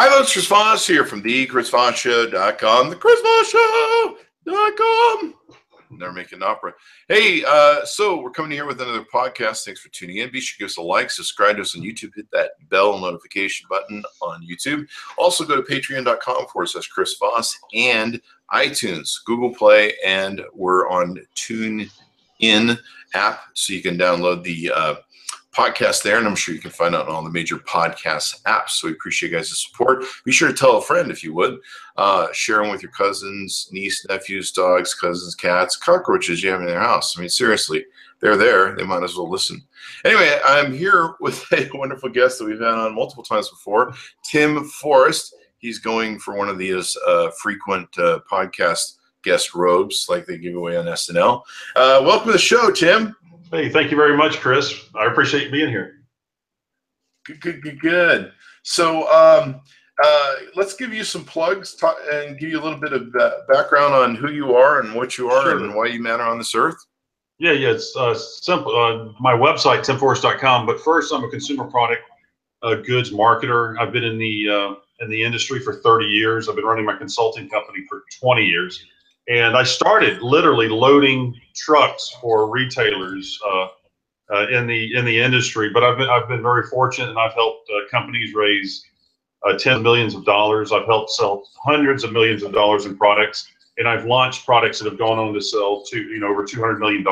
Hi, folks. Chris Voss here from the ChrisVossShow.com, the ChrisVossShow.com. Never make an opera. Hey, so we're coming here with another podcast. Thanks for tuning in. Be sure to give us a like, subscribe to us on YouTube, hit that bell notification button on YouTube. Also go to patreon.com/Chris Voss and iTunes, Google Play, and we're on TuneIn app, so you can download the podcast there, and I'm sure you can find out on all the major podcast apps. So we appreciate you guys' support. Be sure to tell a friend if you would. Share them with your cousins, niece, nephews, dogs, cousins, cats, cockroaches you have in their house. I mean, seriously, they're there. They might as well listen. Anyway, I'm here with a wonderful guest that we've had on multiple times before, Tim Forrest. He's going for one of these frequent podcast guest robes like they give away on SNL. Welcome to the show, Tim. Hey, thank you very much, Chris. I appreciate you being here. Good. So let's give you some plugs and give you a little bit of background on who you are and what you are. Sure. And why you matter on this earth. Yeah, it's simple. My website, timforrest.com. But first, I'm a consumer product goods marketer. I've been in the industry for 30 years. I've been running my consulting company for 20 years. And I started literally loading trucks for retailers in the industry. But I've been very fortunate, and I've helped companies raise tens of millions of dollars. I've helped sell hundreds of millions of dollars in products, and I've launched products that have gone on to sell over $200 million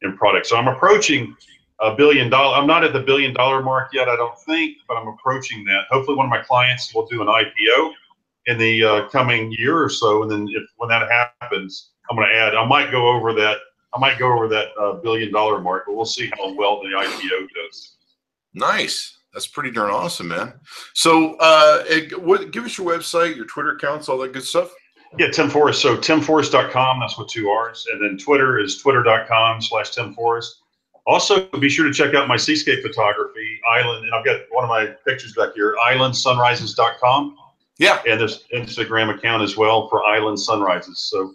in products. So I'm approaching $1 billion. I'm not at the $1 billion mark yet, I don't think, but I'm approaching that. Hopefully, one of my clients will do an IPO in the coming year or so, and then when that happens, I'm going to add. I might go over that $1 billion mark, but we'll see how well the IPO does. Nice. That's pretty darn awesome, man. So, give us your website, your Twitter accounts, all that good stuff. Yeah, Tim Forrest. So timforrest.com. That's with 2 R's, and then Twitter is twitter.com/Tim Forrest. Also, be sure to check out my seascape photography island, and I've got one of my pictures back here, islandsunrises.com. Yeah. And there's Instagram account as well for Island Sunrises. So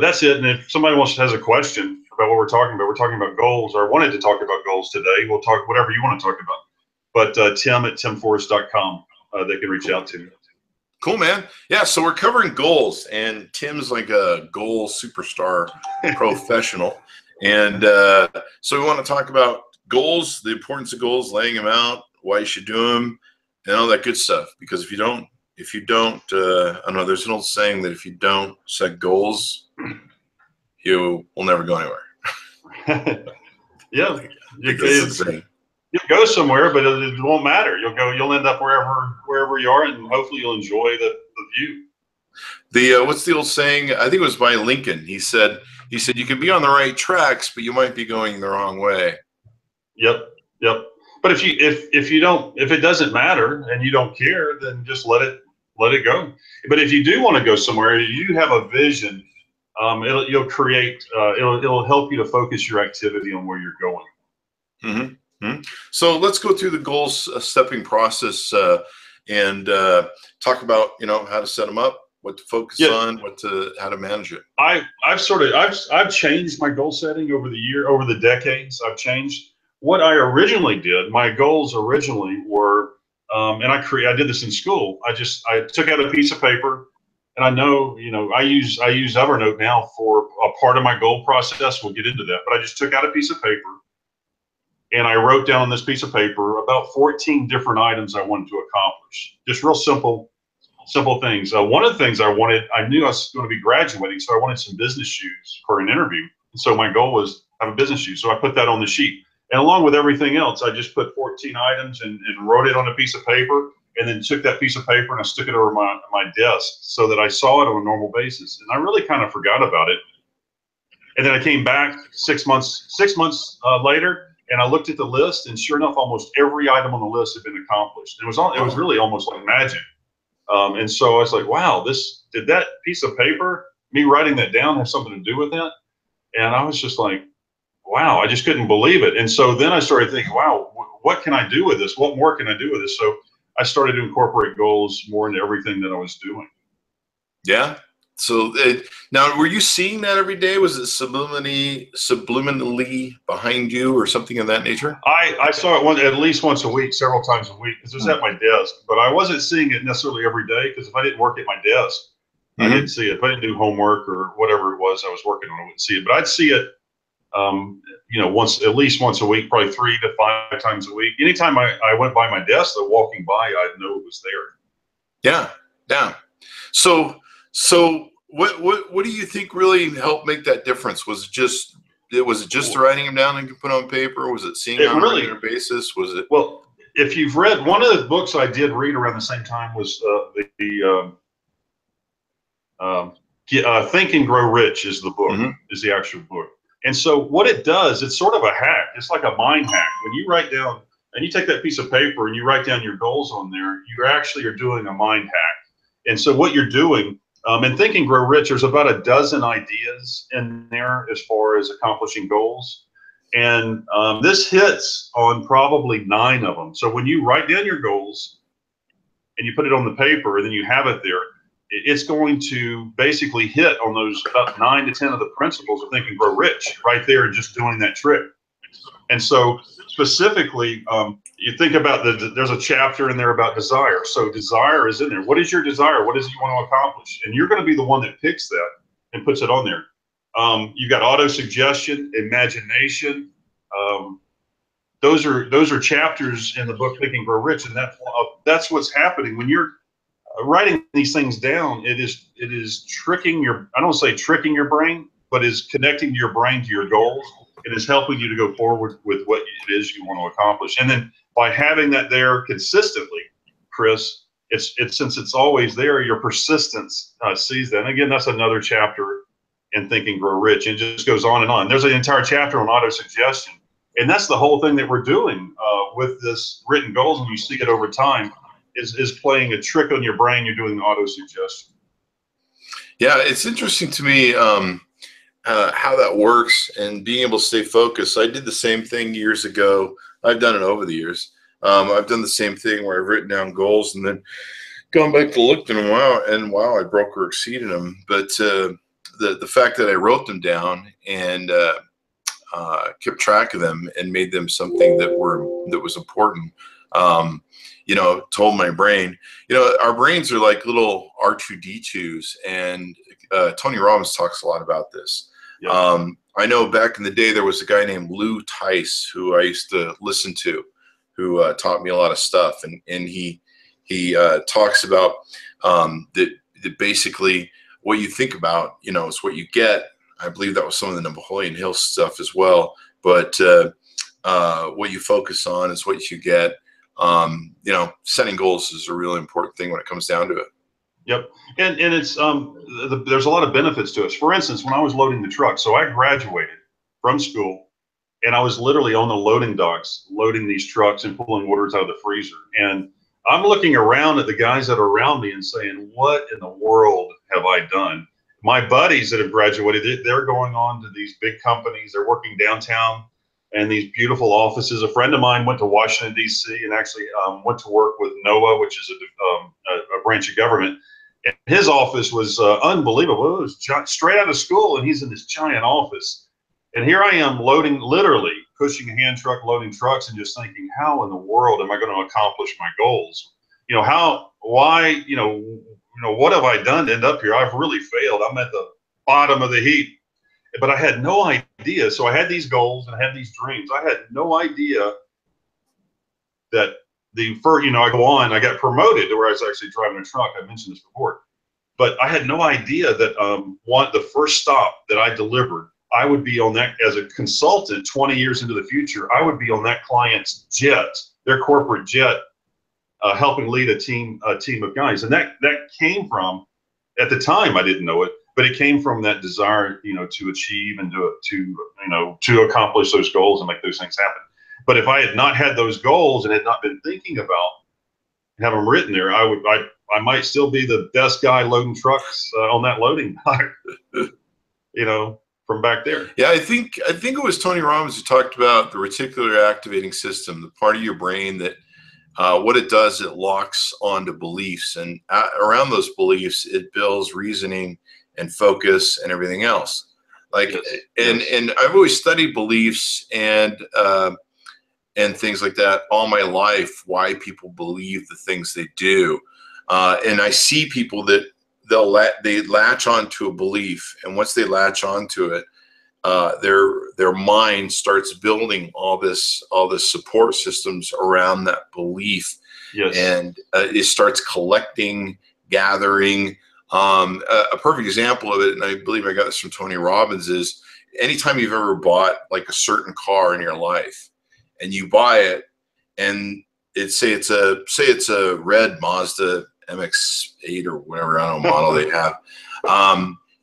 that's it. And if somebody has a question about what we're talking about goals, or wanted to talk about goals today, we'll talk whatever you want to talk about. But Tim at timforrest.com, they can reach out to me. Cool, man. Yeah, so we're covering goals, and Tim's like a goal superstar professional. And so we want to talk about goals, the importance of goals, laying them out, why you should do them, and all that good stuff. Because if you don't, I don't know, there's an old saying that if you don't set goals, you will never go anywhere. Yeah, you'll go somewhere, but it won't matter. You'll end up wherever you are, and hopefully you'll enjoy the view. What's the old saying? I think it was by Lincoln. He said you can be on the right tracks, but you might be going the wrong way. Yep. But if it doesn't matter and you don't care, then just let it go. But if you do want to go somewhere, you have a vision. It'll help you to focus your activity on where you're going. Mm-hmm. So let's go through the goal stepping process and talk about how to set them up, what to focus on, how to manage it. I've changed my goal setting over the decades. I've changed what I originally did. My goals originally were, and I did this in school. I took out a piece of paper, and I use Evernote now for a part of my goal process. We'll get into that, but I just took out a piece of paper, and I wrote down on this piece of paper about 14 different items I wanted to accomplish. Just real simple things. One of the things I knew I was going to be graduating, so I wanted some business shoes for an interview. And so my goal was have a business shoe. So I put that on the sheet. And along with everything else, I just put 14 items and wrote it on a piece of paper, and then took that piece of paper and I stuck it over my desk so that I saw it on a normal basis. And I really kind of forgot about it. And then I came back 6 months later, and I looked at the list, and sure enough, almost every item on the list had been accomplished. It was really almost like magic. And so I was like, wow, did that piece of paper, me writing that down, have something to do with that? And I was just like, wow, I just couldn't believe it. And so then I started thinking, wow, what can I do with this? What more can I do with this? So I started to incorporate goals more into everything that I was doing. Yeah, Now, were you seeing that every day? Was it subliminally behind you or something of that nature? I saw it at least once a week, several times a week, because it was at my desk. But I wasn't seeing it necessarily every day, because if I didn't work at my desk, I didn't see it. If I didn't do homework or whatever it was I was working on, I wouldn't see it. But I'd see it, at least once a week, probably 3 to 5 times a week. Anytime I went by my desk, though, walking by, I'd know it was there. Yeah. So what do you think really helped make that difference? Was it just writing them down and put on paper? Was it seeing on a regular basis? Was it? Well, if you've read one of the books I did read around the same time was Think and Grow Rich is the book, is the actual book. And so what it does, it's sort of a hack. It's like a mind hack. When you write down and you take that piece of paper and you write down your goals on there, you actually are doing a mind hack. And so what you're doing, in Think and Grow Rich, there's about a dozen ideas in there as far as accomplishing goals. And this hits on probably 9 of them. So when you write down your goals and you put it on the paper and then you have it there, it's going to basically hit on those about 9 to 10 of the principles of Think and Grow Rich right there, and just doing that trick. And so specifically, you think about there's a chapter in there about desire. So desire is in there. What is your desire? What is it you want to accomplish? And you're going to be the one that picks that and puts it on there. You've got auto-suggestion, imagination. Those are chapters in the book Think and Grow Rich, and that's what's happening when you're writing these things down. It is tricking your, I don't say tricking your brain, but is connecting your brain to your goals. It is helping you to go forward with what it is you want to accomplish. And then by having that there consistently, Chris, it's since it's always there, your persistence sees that. And again, that's another chapter in Think and Grow Rich. It just goes on and on. There's an entire chapter on auto-suggestion. And that's the whole thing that we're doing with this written goals, and you see it over time, is playing a trick on your brain. You're doing auto-suggestion. Yeah, it's interesting to me how that works and being able to stay focused. I did the same thing years ago. I've done it over the years. I've done the same thing where I've written down goals and then gone back to look at them, wow, I broke or exceeded them. But the fact that I wrote them down and kept track of them and made them something that was important, told my brain, our brains are like little R2D2s, and Tony Robbins talks a lot about this. Yep. I know back in the day there was a guy named Lou Tice who I used to listen to, who taught me a lot of stuff, and he talks about that basically what you think about, is what you get. I believe that was some of the Napoleon Hill stuff as well, but what you focus on is what you get. Setting goals is a really important thing when it comes down to it. Yep. And it's, there's a lot of benefits to us. For instance, when I was loading the truck, so I graduated from school and I was literally on the loading docks, loading these trucks and pulling orders out of the freezer. And I'm looking around at the guys that are around me and saying, what in the world have I done? My buddies that have graduated, they're going on to these big companies. They're working downtown and these beautiful offices. A friend of mine went to Washington, D.C. and actually went to work with NOAA, which is a branch of government. And his office was unbelievable. It was straight out of school, and he's in this giant office. And here I am literally pushing a hand truck, loading trucks, and just thinking, how in the world am I going to accomplish my goals? What have I done to end up here? I've really failed. I'm at the bottom of the heap. But I had no idea. So I had these goals and I had these dreams. I had no idea that I go on, I got promoted to where I was actually driving a truck. I mentioned this before. But I had no idea that the first stop that I delivered, I would be on that as a consultant 20 years into the future. I would be on that client's jet, their corporate jet, helping lead a team of guys. And that came from, at the time I didn't know it, but it came from that desire, to achieve and to accomplish those goals and make those things happen. But if I had not had those goals and had not been thinking about have them written there, I might still be the best guy loading trucks on that loading dock, from back there. Yeah, I think it was Tony Robbins who talked about the reticular activating system, the part of your brain that what it does, it locks onto beliefs, and around those beliefs, it builds reasoning and focus and everything else. Like, Yes. and I've always studied beliefs and things like that all my life, why people believe the things they do. And I see people that they latch onto a belief, and once they latch onto it, their mind starts building all this support systems around that belief. Yes. And it starts collecting, gathering. A perfect example of it, and I believe I got this from Tony Robbins, is anytime you've ever bought like a certain car in your life, and you buy it, and say it's a red Mazda MX-8 or whatever, I don't know, model they have.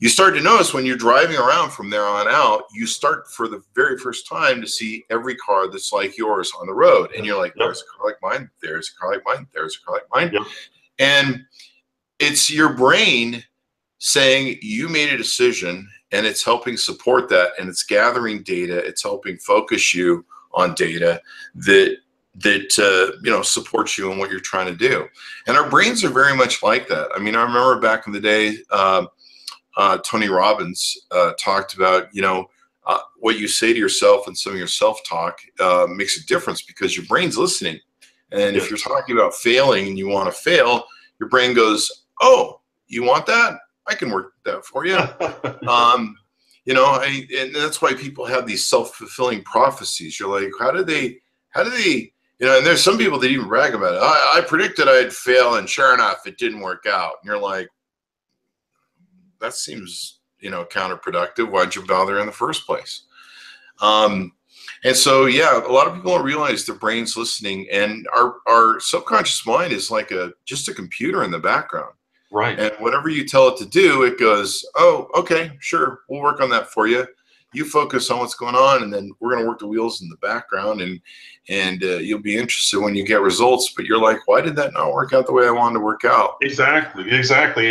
You start to notice when you're driving around from there on out, you start for the very first time to see every car that's like yours on the road. And you're like, there's a car like mine, there's a car like mine, there's a car like mine. Yep. And it's your brain saying you made a decision, and it's helping support that, and it's gathering data, it's helping focus you on data that supports you in what you're trying to do. And our brains are very much like that. I mean, I remember back in the day, Tony Robbins talked about, what you say to yourself, and some of your self-talk makes a difference because your brain's listening. And if you're talking about failing and you want to fail, your brain goes, oh, you want that? I can work that for you. And that's why people have these self-fulfilling prophecies. You're like, how do they, and there's some people that even brag about it. I predicted I'd fail, and sure enough, it didn't work out. And you're like, that seems, counterproductive. Why'd you bother in the first place? And so, yeah, a lot of people don't realize their brain's listening, and our subconscious mind is like just a computer in the background. Right. And whatever you tell it to do, it goes, oh, okay, sure, we'll work on that for you. You focus on what's going on, and then we're going to work the wheels in the background, and you'll be interested when you get results. But you're like, why did that not work out the way I wanted to work out? Exactly.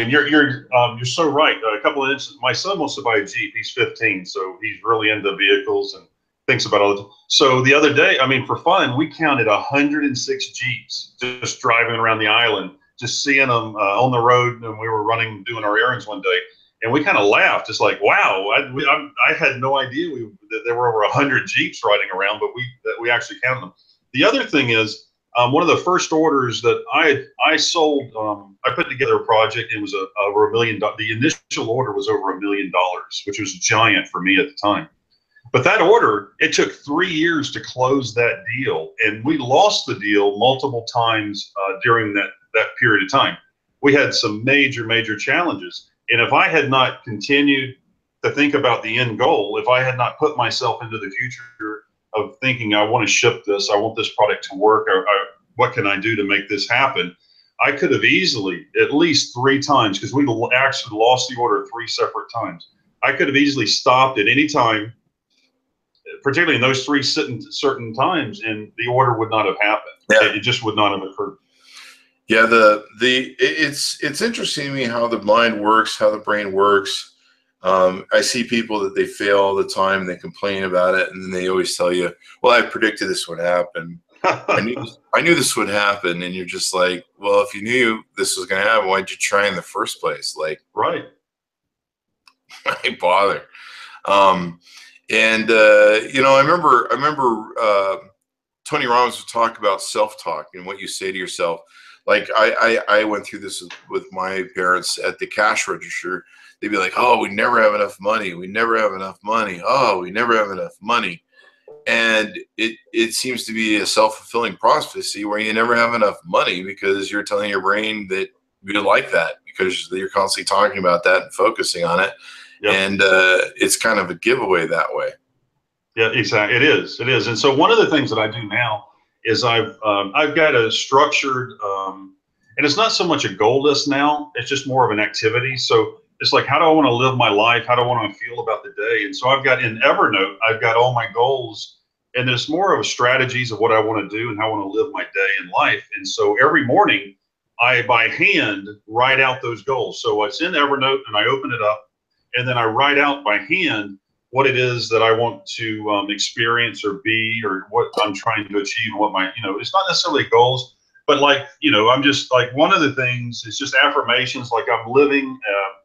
And you're so right. A couple of instances. My son wants to buy a Jeep. He's 15, so he's really into vehicles and thinks about all the time. So the other day, I mean, for fun, we counted 106 Jeeps just driving around the island, just seeing them on the road, and we were doing our errands one day. And we kind of laughed. It's like, wow, I had no idea that there were over 100 Jeeps riding around, but we actually counted them. The other thing is, one of the first orders that I sold, I put together a project. It was over $1 million. The initial order was over $1 million, which was giant for me at the time. But that order, it took 3 years to close that deal, and we lost the deal multiple times during that period of time. We had some major challenges. And if I had not continued to think about the end goal, if I had not put myself into the future of thinking, I want to ship this, I want this product to work, or what can I do to make this happen, I could have easily, at least 3 times, because we actually lost the order 3 separate times. I could have easily stopped at any time, particularly in those 3 certain times, and the order would not have happened. Yeah. It just would not have occurred. Yeah, it's interesting to me how the mind works, how the brain works. I see people that they fail all the time, and they complain about it, and then they always tell you, well, I predicted this would happen. I knew this would happen. And you're just like, well, if you knew this was going to happen, why'd you try in the first place? Like, right. Why bother? I remember Tony Robbins would talk about self-talk and what you say to yourself. Like I went through this with my parents at the cash register. They'd be like, oh, we never have enough money. We never have enough money. Oh, we never have enough money. And it seems to be a self-fulfilling prophecy where you never have enough money because you're telling your brain that you like that because you're constantly talking about that and focusing on it. Yep. And it's kind of a giveaway that way. Yeah, exactly. It is. And so one of the things that I do now is I've got a structured, and it's not so much a goal list now, it's just more of an activity. So it's like, how do I want to live my life? How do I want to feel about the day? And so I've got in Evernote, I've got all my goals, and there's more of strategies of what I want to do and how I want to live my day in life. And so every morning I, by hand, write out those goals. So it's in Evernote and I open it up and then I write out by hand what it is that I want to experience or be, or what I'm trying to achieve, what my, it's not necessarily goals. but like, I'm just like, one of the things is just affirmations. Like I'm living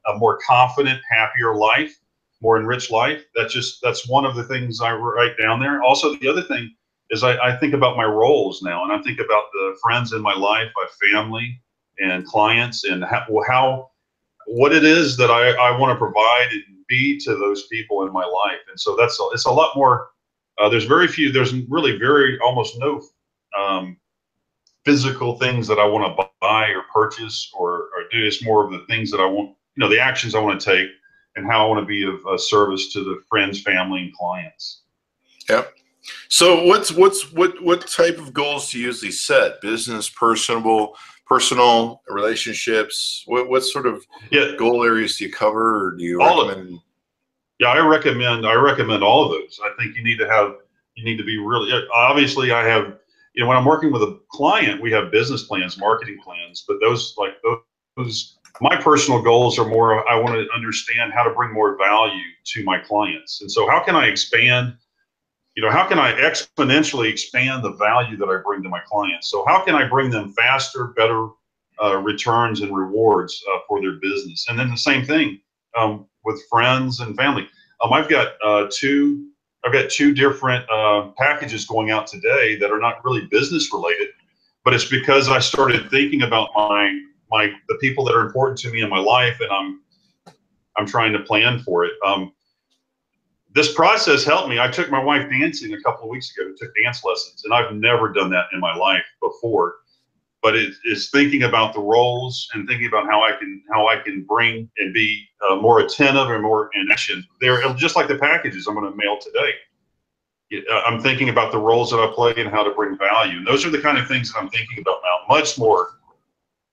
a more confident, happier life, more enriched life. That's one of the things I write down there. Also, the other thing is I think about my roles now, and I think about the friends in my life, my family and clients, and what it is that I want to provide and be to those people in my life. And so it's a lot more. There's really almost no physical things that I want to buy or purchase or do. It's more of the things that I want, the actions I want to take and how I want to be of service to the friends, family, and clients. Yep. So what type of goals do you usually set? Business, personal relationships? What sort of goal areas do you cover, or do you recommend? Yeah, I recommend all of those. I think you need to be really, obviously I have, when I'm working with a client, we have business plans, marketing plans, but those my personal goals are more, I want to understand how to bring more value to my clients. And so how can I expand, how can I exponentially expand the value that I bring to my clients? So how can I bring them faster, better returns and rewards for their business? And then the same thing with friends and family. I've got two different packages going out today that are not really business related, but it's because I started thinking about the people that are important to me in my life, and I'm trying to plan for it. This process helped me. I took my wife dancing a couple of weeks ago. Took dance lessons, and I've never done that in my life before. But it's thinking about the roles and thinking about how I can bring and be more attentive and more in action. They're just like the packages I'm going to mail today. I'm thinking about the roles that I play and how to bring value. And those are the kind of things that I'm thinking about now, much more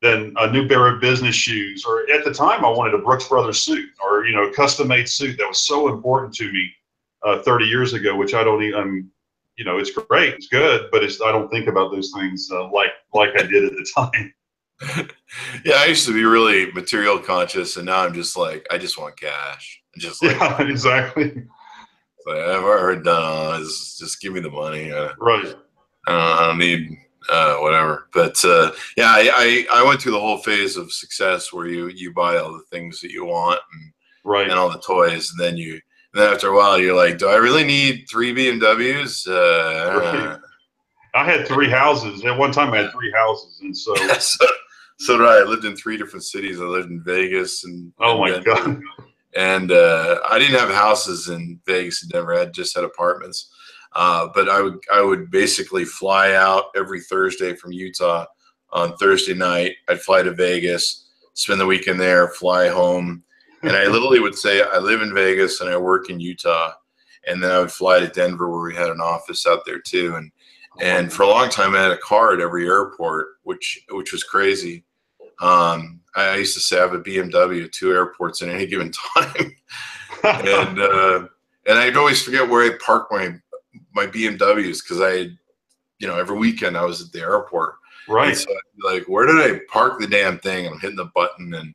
than a new pair of business shoes. Or at the time, I wanted a Brooks Brothers suit, or a custom-made suit that was so important to me 30 years ago, which I don't even. It's great, it's good, but I don't think about those things like I did at the time. Yeah, I used to be really material conscious, and now I'm just like, I just want cash. Yeah, exactly. Like, I've already done just give me the money. Right. I don't need whatever. But yeah, I went through the whole phase of success where you buy all the things that you want and all the toys, and then after a while you're like, do I really need 3 BMWs? Right. I had 3 houses. At one time I had 3 houses, and so so did I. I lived in 3 different cities. I lived in Vegas and my God. And I didn't have houses in Vegas and Denver. I just had apartments. But I would basically fly out every Thursday from Utah. On Thursday night, I'd fly to Vegas, spend the weekend there, fly home. And I literally would say, I live in Vegas and I work in Utah. And then I would fly to Denver, where we had an office out there too. And for a long time, I had a car at every airport, which was crazy. I used to say I have a BMW at 2 airports at any given time. and I'd always forget where I parked my BMWs, because every weekend I was at the airport. Right. And so I'd be like, where did I park the damn thing? And I'm hitting the button, and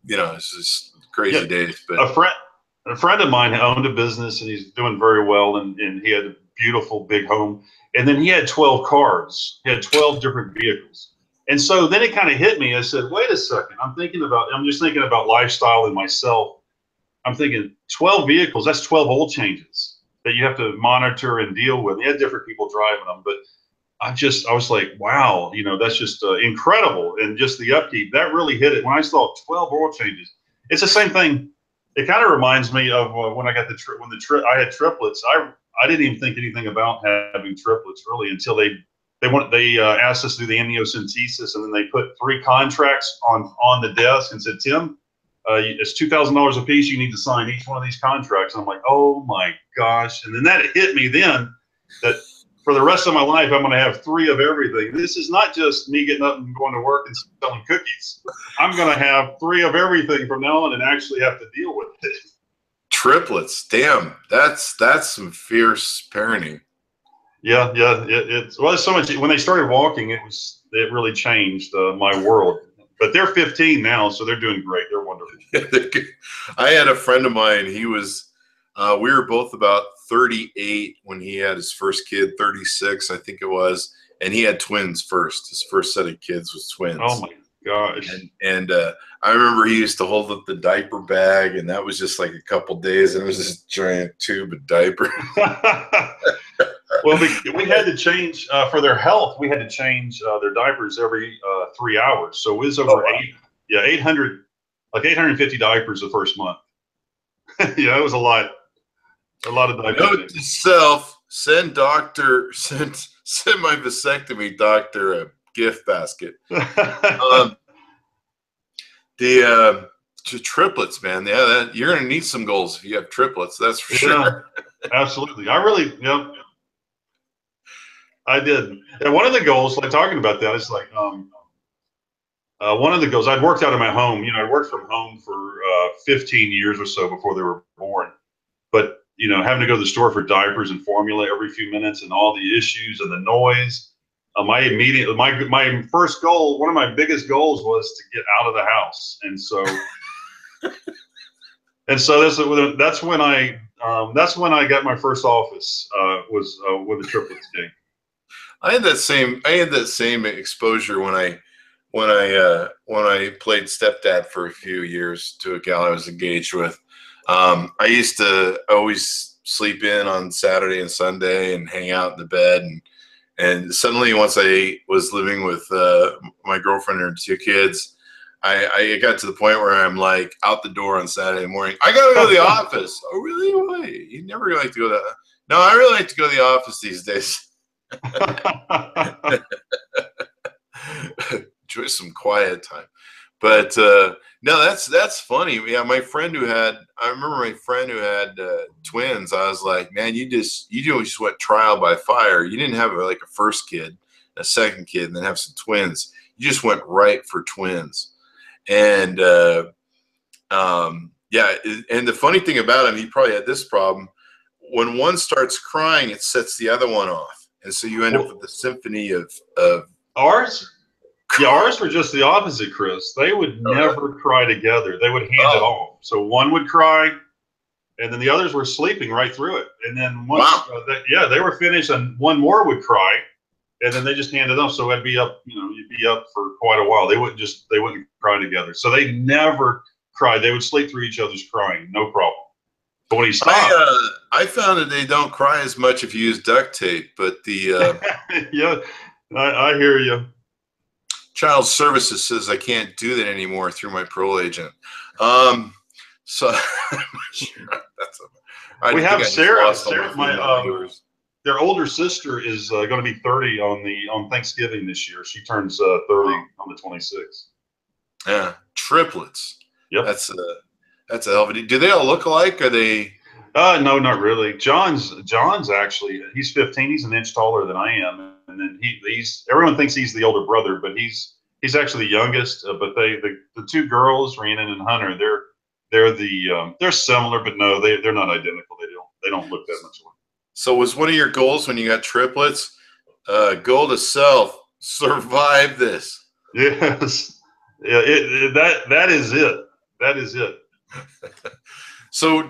it's just crazy days. But a friend of mine owned a business, and he's doing very well, and he had a beautiful big home. And then he had 12 cars. He had 12 different vehicles. And so then it kind of hit me. I said, wait a second. I'm just thinking about lifestyle and myself. I'm thinking 12 vehicles, that's 12 oil changes that you have to monitor and deal with. You had different people driving them, but I was like, wow, that's just incredible. And just the upkeep, that really hit it. When I saw 12 oil changes, it's the same thing. It kind of reminds me of when I got I had triplets. I didn't even think anything about having triplets really until they asked us to do the amniocentesis, and then they put 3 contracts on the desk and said, Tim, it's $2,000 a piece. You need to sign each one of these contracts. And I'm like, oh my gosh. And then that hit me then that for the rest of my life, I'm going to have 3 of everything. This is not just me getting up and going to work and selling cookies. I'm going to have 3 of everything from now on and actually have to deal with it. Triplets. Damn. That's some fierce parenting. Yeah. It's so much. When they started walking, it really changed my world. But they're 15 now, so they're doing great. They're wonderful. I had a friend of mine. He was, we were both about 38 when he had his first kid, 36, I think it was. and he had twins first. His first set of kids was twins. Oh my gosh. And I remember he used to hold up the diaper bag, and that was just like a couple days, and it was this giant tube of diaper. Well, we had to change for their health. We had to change their diapers every 3 hours. So it was over 850 diapers the first month. Yeah, it was a lot of diapers. Note to self: send my vasectomy doctor a gift basket. The triplets, man. Yeah, you're gonna need some goals if you have triplets. That's for sure. Absolutely. I did. And one of the goals, like talking about that, is like one of the goals. I'd worked out of my home. I worked from home for 15 years or so before they were born. But having to go to the store for diapers and formula every few minutes, and all the issues and the noise. My first goal, one of my biggest goals, was to get out of the house, and so that's when I got my first office. Was with the triplets gang. I had that same exposure when I played stepdad for a few years to a gal I was engaged with. I used to always sleep in on Saturday and Sunday and hang out in the bed, and suddenly once I was living with my girlfriend and her 2 kids, I got to the point where I'm like out the door on Saturday morning. I gotta go to the office. Oh, really? Why? You never like to go to? No, I really like to go to the office these days. Enjoy some quiet time. But no, that's funny. Yeah, I remember my friend who had twins. I was like, man, you just went trial by fire. You didn't have like a first kid, a second kid, and then have some twins. You just went right for twins. And yeah, and the funny thing about him, he probably had this problem. When one starts crying, it sets the other one off, and so you end up with the symphony of ours. Yeah, ours were just the opposite, Chris. They would never cry together. They would hand it off. So one would cry, and then the others were sleeping right through it. And then once, they were finished, and one more would cry, and then they just handed off. So I'd be up, you'd be up for quite a while. They wouldn't cry together. So they never cried. They would sleep through each other's crying, no problem. But when he stopped, I found that they don't cry as much if you use duct tape. But the yeah, I hear you. Child Services says I can't do that anymore through my parole agent. So we have Sarah. Their older sister is going to be 30 on Thanksgiving this year. She turns 30 on the 26th. Yeah, triplets. Yep. That's a hell of a deal. Do they all look alike? Are they? No, not really. John's actually, he's 15. He's an inch taller than I am, and then everyone thinks he's the older brother, but he's actually the youngest. But the 2 girls, Rhiannon and Hunter, they're similar, but no, they're not identical. They don't look that much alike. So was one of your goals when you got triplets, goal to self, survive this? Yes. Yeah. That is it. That is it. So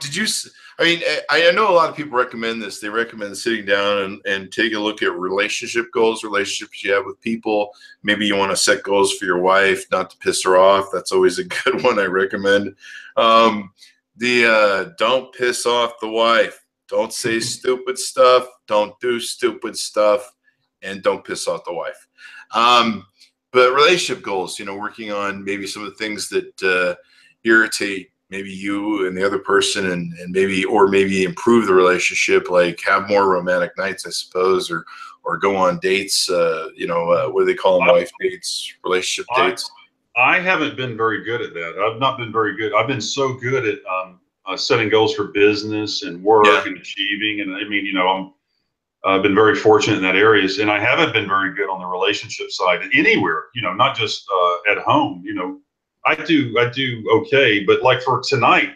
I know a lot of people recommend this. They recommend sitting down and take a look at relationship goals, relationships you have with people. Maybe you want to set goals for your wife, not to piss her off. That's always a good one I recommend. Don't piss off the wife. Don't say stupid stuff. Don't do stupid stuff. And don't piss off the wife. But relationship goals, working on maybe some of the things that irritate maybe you and the other person, and maybe improve the relationship, like have more romantic nights, I suppose, or go on dates, what do they call them, wife dates, relationship dates? I haven't been very good at that. I've not been very good. I've been so good at setting goals for business and work and achieving. And I've been very fortunate in that areas, and I haven't been very good on the relationship side anywhere, not just at home. I do okay, but like for tonight,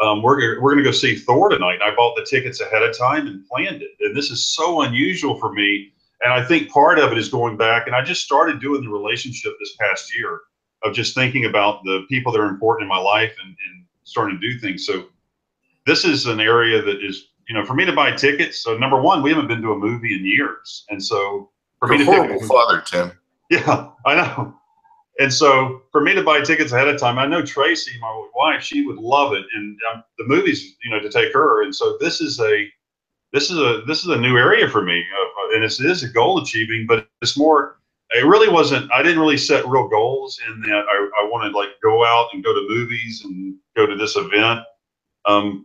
we're going to go see Thor tonight. I bought the tickets ahead of time and planned it. And this is so unusual for me. And I think part of it is going back, and I just started doing the relationship this past year of just thinking about the people that are important in my life and starting to do things. So this is an area that is, for me to buy tickets. So number one, we haven't been to a movie in years. And so for You're me a to horrible pick. father, Tim. Yeah, I know. And so for me to buy tickets ahead of time, I know Tracy, my wife, she would love it, and the movies, to take her. And so this is a new area for me, and it is a goal achieving, but it's more. It really wasn't. I didn't really set real goals in that I wanted like go out and go to movies and go to this event. And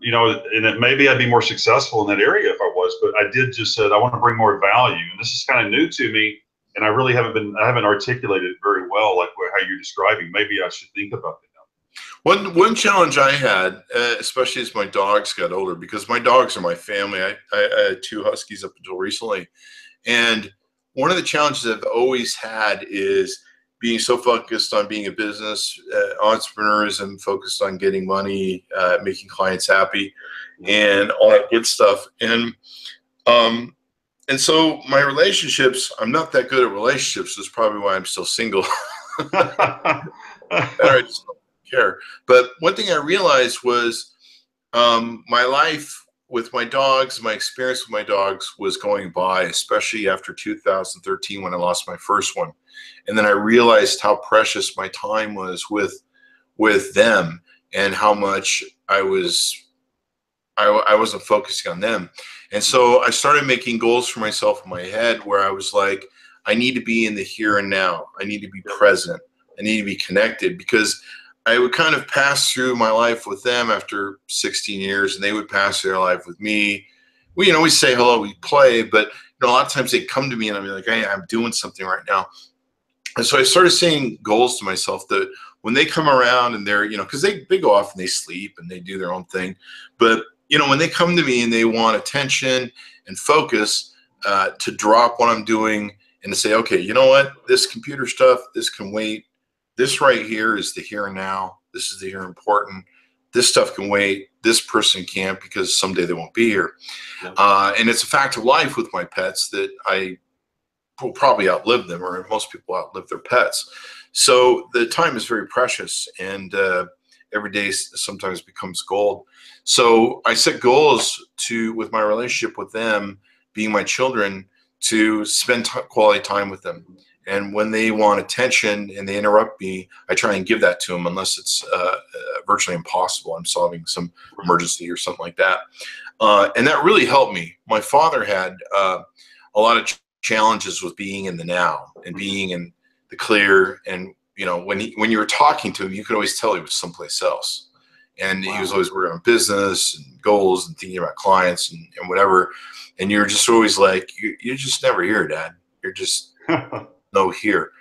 maybe I'd be more successful in that area if I was, but I did just said I want to bring more value, and this is kind of new to me, and I really haven't articulated it very well, like how you're describing. Maybe I should think about it now. One challenge I had, especially as my dogs got older, because my dogs are my family. I had 2 huskies up until recently, and one of the challenges I've always had is being so focused on being a business entrepreneurism, focused on getting money, making clients happy, and all that good stuff. And so my relationships, I'm not that good at relationships. That's probably why I'm still single. I just don't care. But one thing I realized was my life with my dogs, my experience with my dogs was going by, especially after 2013 when I lost my first one. And then I realized how precious my time was with them, and how much I wasn't focusing on them. And so I started making goals for myself in my head where I was like, I need to be in the here and now. I need to be present. I need to be connected, because I would kind of pass through my life with them after 16 years, and they would pass their life with me. We say hello, we play, but a lot of times they come to me and I'll be like, hey, I'm doing something right now. And so I started setting goals to myself that when they come around and they're, because they go off and they sleep and they do their own thing. But, when they come to me and they want attention and focus, to drop what I'm doing and to say, okay, you know what, this computer stuff, this can wait. This right here is the here and now. This is the here important. This stuff can wait. This person can't, because someday they won't be here. Yeah. And it's a fact of life with my pets that I will probably outlive them, or most people outlive their pets. So the time is very precious, and every day sometimes becomes gold. So I set goals with my relationship with them, being my children, to spend quality time with them. And when they want attention and they interrupt me, I try and give that to them, unless it's virtually impossible. I'm solving some emergency or something like that. And that really helped me. My father had a lot of challenges with being in the now and being in the clear. And, when you were talking to him, you could always tell he was someplace else. And he was always working on business and goals and thinking about clients and whatever. And you're just always like, you're just never here, Dad. You're just no here.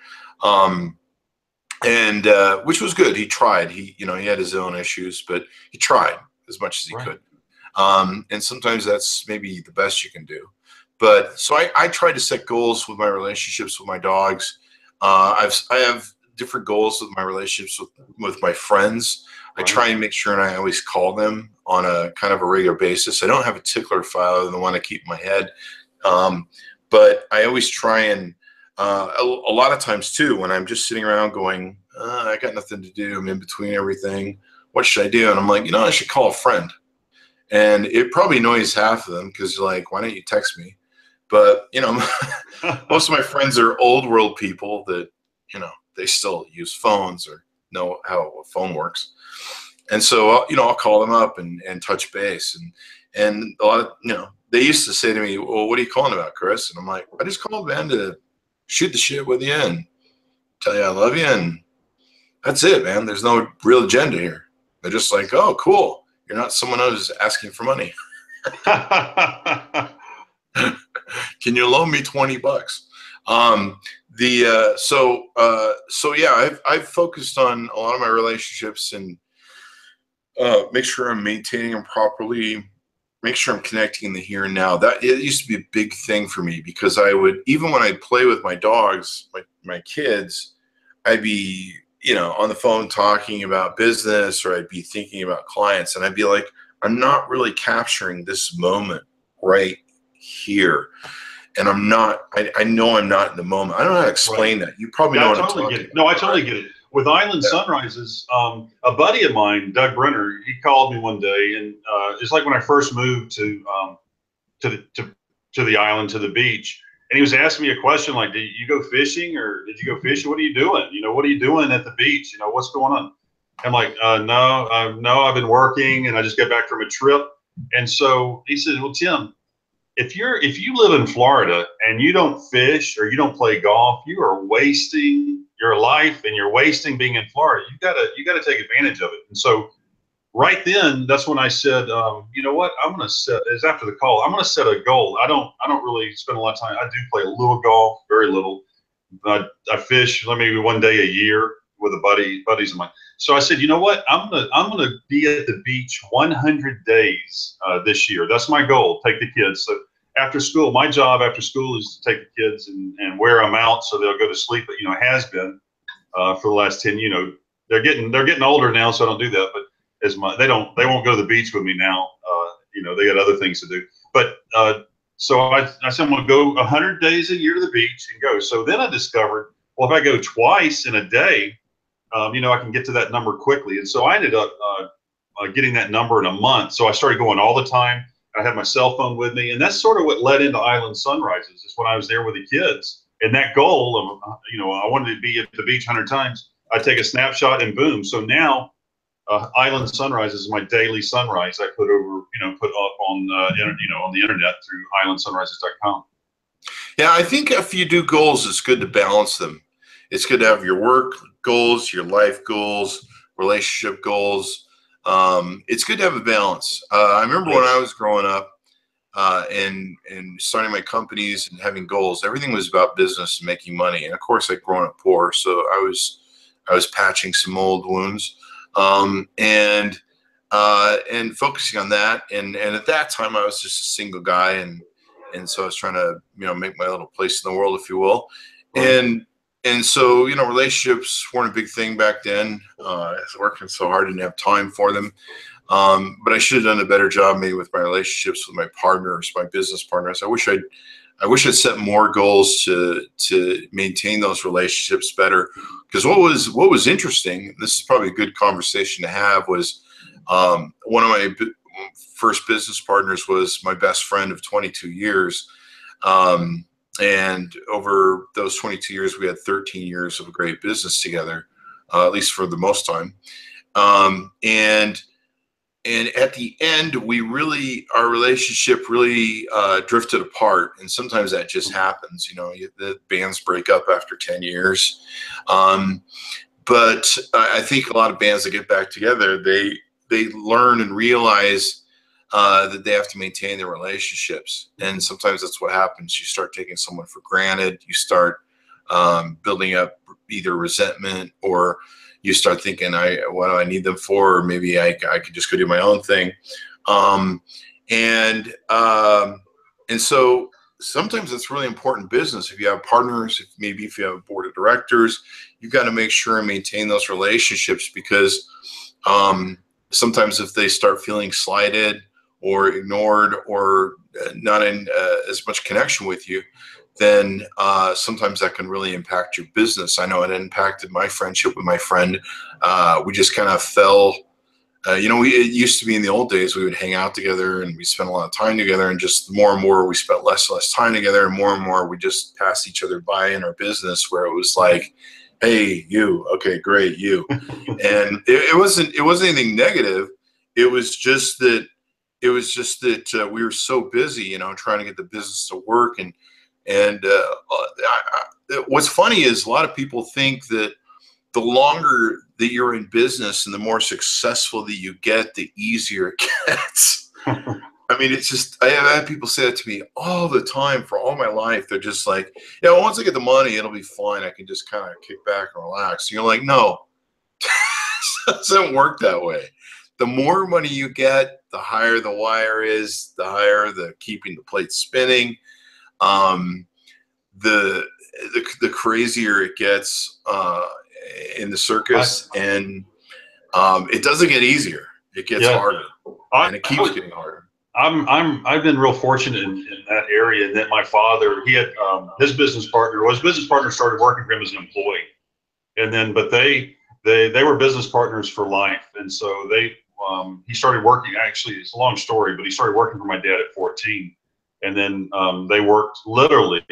Which was good. He tried. He had his own issues, but he tried as much as he could. And sometimes that's maybe the best you can do. But so I try to set goals with my relationships with my dogs. I have different goals with my relationships with my friends. I try and make sure, and I always call them on a kind of a regular basis. I don't have a tickler file other than the one I keep in my head. But I always try and, a lot of times too, when I'm just sitting around going, I got nothing to do, I'm in between everything, what should I do? And I'm like, I should call a friend. And it probably annoys half of them, because you're like, why don't you text me? But, most of my friends are old world people that, they still use phones or know how a phone works. And so, I'll call them up and touch base. And a lot of, they used to say to me, well, what are you calling about, Chris? And I'm like, I just called, man, to shoot the shit with you and tell you I love you. And that's it, man. There's no real agenda here. They're just like, oh, cool. You're not someone who's asking for money. Can you loan me $20? So yeah, I've focused on a lot of my relationships and make sure I'm maintaining them properly, make sure I'm connecting in the here and now. That it used to be a big thing for me, because I would, even when I'd play with my dogs, my kids, I'd be, on the phone talking about business, or I'd be thinking about clients, and I'd be like, I'm not really capturing this moment right here. And I'm not, I know I'm not in the moment. I don't know how to explain that. You probably know what I'm talking about. No, I totally get it. With Island Sunrises, a buddy of mine, Doug Brenner, he called me one day, and it's like when I first moved to the island, to the beach, he was asking me a question like, did you go fishing or did you go fishing? What are you doing? You know, what are you doing at the beach? You know, what's going on? I'm like, no, I've been working and I just got back from a trip. And so he said, well, Tim, if you live in Florida and you don't fish or you don't play golf, you are wasting your life and you're wasting being in Florida. You gotta take advantage of it. And so right then, that's when I said, you know what, I'm gonna set. Is after the call, I'm gonna set a goal. I don't really spend a lot of time. I do play a little golf, very little. I fish maybe one day a year with buddies of mine. So I said, you know what, I'm gonna be at the beach 100 days this year. That's my goal. Take the kids. So after school, my job after school is to take the kids and wear them out so they'll go to sleep. But you know, it has been for the last 10. You know, they're getting older now, so I don't do that. But they won't go to the beach with me now. You know, they got other things to do. But so I said I'm gonna go 100 days a year to the beach and go. So then I discovered, well, if I go twice in a day, you know, I can get to that number quickly. And so I ended up getting that number in a month. So I started going all the time. I had my cell phone with me, and that's sort of what led into Island Sunrises. Is when I was there with the kids, and that goal of, you know, I wanted to be at the beach 100 times. I take a snapshot and boom. So now Island Sunrises is my daily sunrise. I put up on you know, on the internet through islandsunrises.com. Yeah, I think if you do goals, it's good to balance them. It's good to have your work goals, your life goals, relationship goals. It's good to have a balance. I remember when I was growing up and starting my companies and having goals, everything was about business and making money. And of course, I'd grown up poor, so I was patching some old wounds and focusing on that. And at that time, I was just a single guy, and so I was trying to, you know, make my little place in the world, if you will. And so, you know, relationships weren't a big thing back then. I was working so hard, didn't have time for them. But I should have done a better job maybe with my relationships with my partners, my business partners. I wish I'd set more goals to maintain those relationships better. Because what was interesting, this is probably a good conversation to have, was one of my first business partners was my best friend of 22 years. And over those 22 years, we had 13 years of a great business together, at least for the most time. And at the end, our relationship really drifted apart. And sometimes that just happens, you know, the bands break up after 10 years. But I think a lot of bands that get back together, they learn and realize that they have to maintain their relationships. And sometimes that's what happens. You start taking someone for granted. You start building up either resentment, or you start thinking, what do I need them for? Or maybe I could just go do my own thing. And so sometimes it's really important business. If you have partners, if you have a board of directors, you've got to make sure and maintain those relationships, because sometimes if they start feeling slighted or ignored or not in as much connection with you, then sometimes that can really impact your business. I know it impacted my friendship with my friend. We just kind of fell, you know, it used to be in the old days, we would hang out together and we spent a lot of time together, and just more and more we spent less and less time together, and more we just passed each other by in our business, where it was like, hey, you, okay, great, you. And it wasn't anything negative. It was just that we were so busy, you know, trying to get the business to work. And what's funny is a lot of people think that the longer that you're in business and the more successful that you get, the easier it gets. I mean, it's just, I have had people say that to me all the time for all my life. They're just like, yeah, well, once I get the money, it'll be fine. I can just kind of kick back and relax. And you're like, no, it doesn't work that way. The more money you get, the higher the wire is, the higher the keeping the plate spinning. The crazier it gets in the circus, and it doesn't get easier. It gets harder, and it keeps getting harder. I've been real fortunate in that area, that my father, he had his business partner started working for him as an employee, and then but they were business partners for life, and so he started working. Actually, it's a long story, but he started working for my dad at 14. And then they worked literally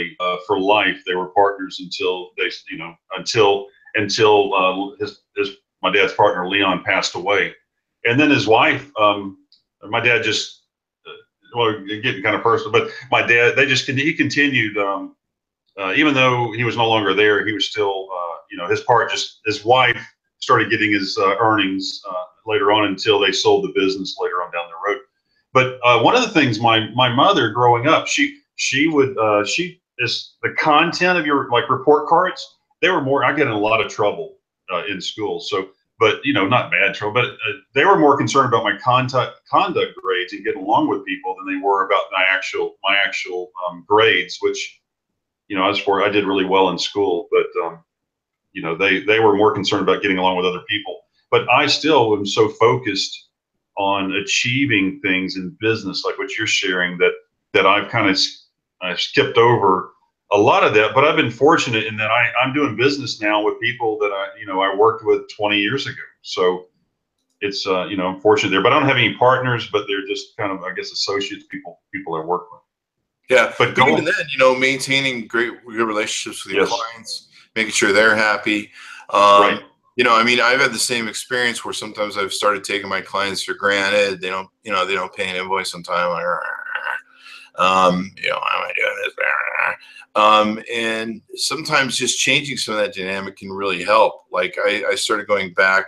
for life. They were partners until they, until my dad's partner Leon passed away, and then his wife. My dad just well, getting kind of personal, but my dad, he continued. Even though he was no longer there, he was still, his wife started getting his earnings later on until they sold the business later on down the road. But one of the things my mother growing up, she is the content of your like report cards. They were more, I get in a lot of trouble in school. So, but not bad trouble, but they were more concerned about my conduct grades and getting along with people than they were about my actual grades, which, I did really well in school, but they were more concerned about getting along with other people. But I still am so focused on achieving things in business, like what you're sharing, that I've skipped over a lot of that. But I've been fortunate in that I'm doing business now with people that I worked with 20 years ago. So it's I'm fortunate there. But I don't have any partners, but they're just kind of, I guess, associates, people I work with. Yeah, but even then, maintaining good relationships with your clients, making sure they're happy. Right. I've had the same experience where sometimes I've started taking my clients for granted. They don't pay an invoice on time. Like, why am I doing this? And sometimes just changing some of that dynamic can really help. Like I started going back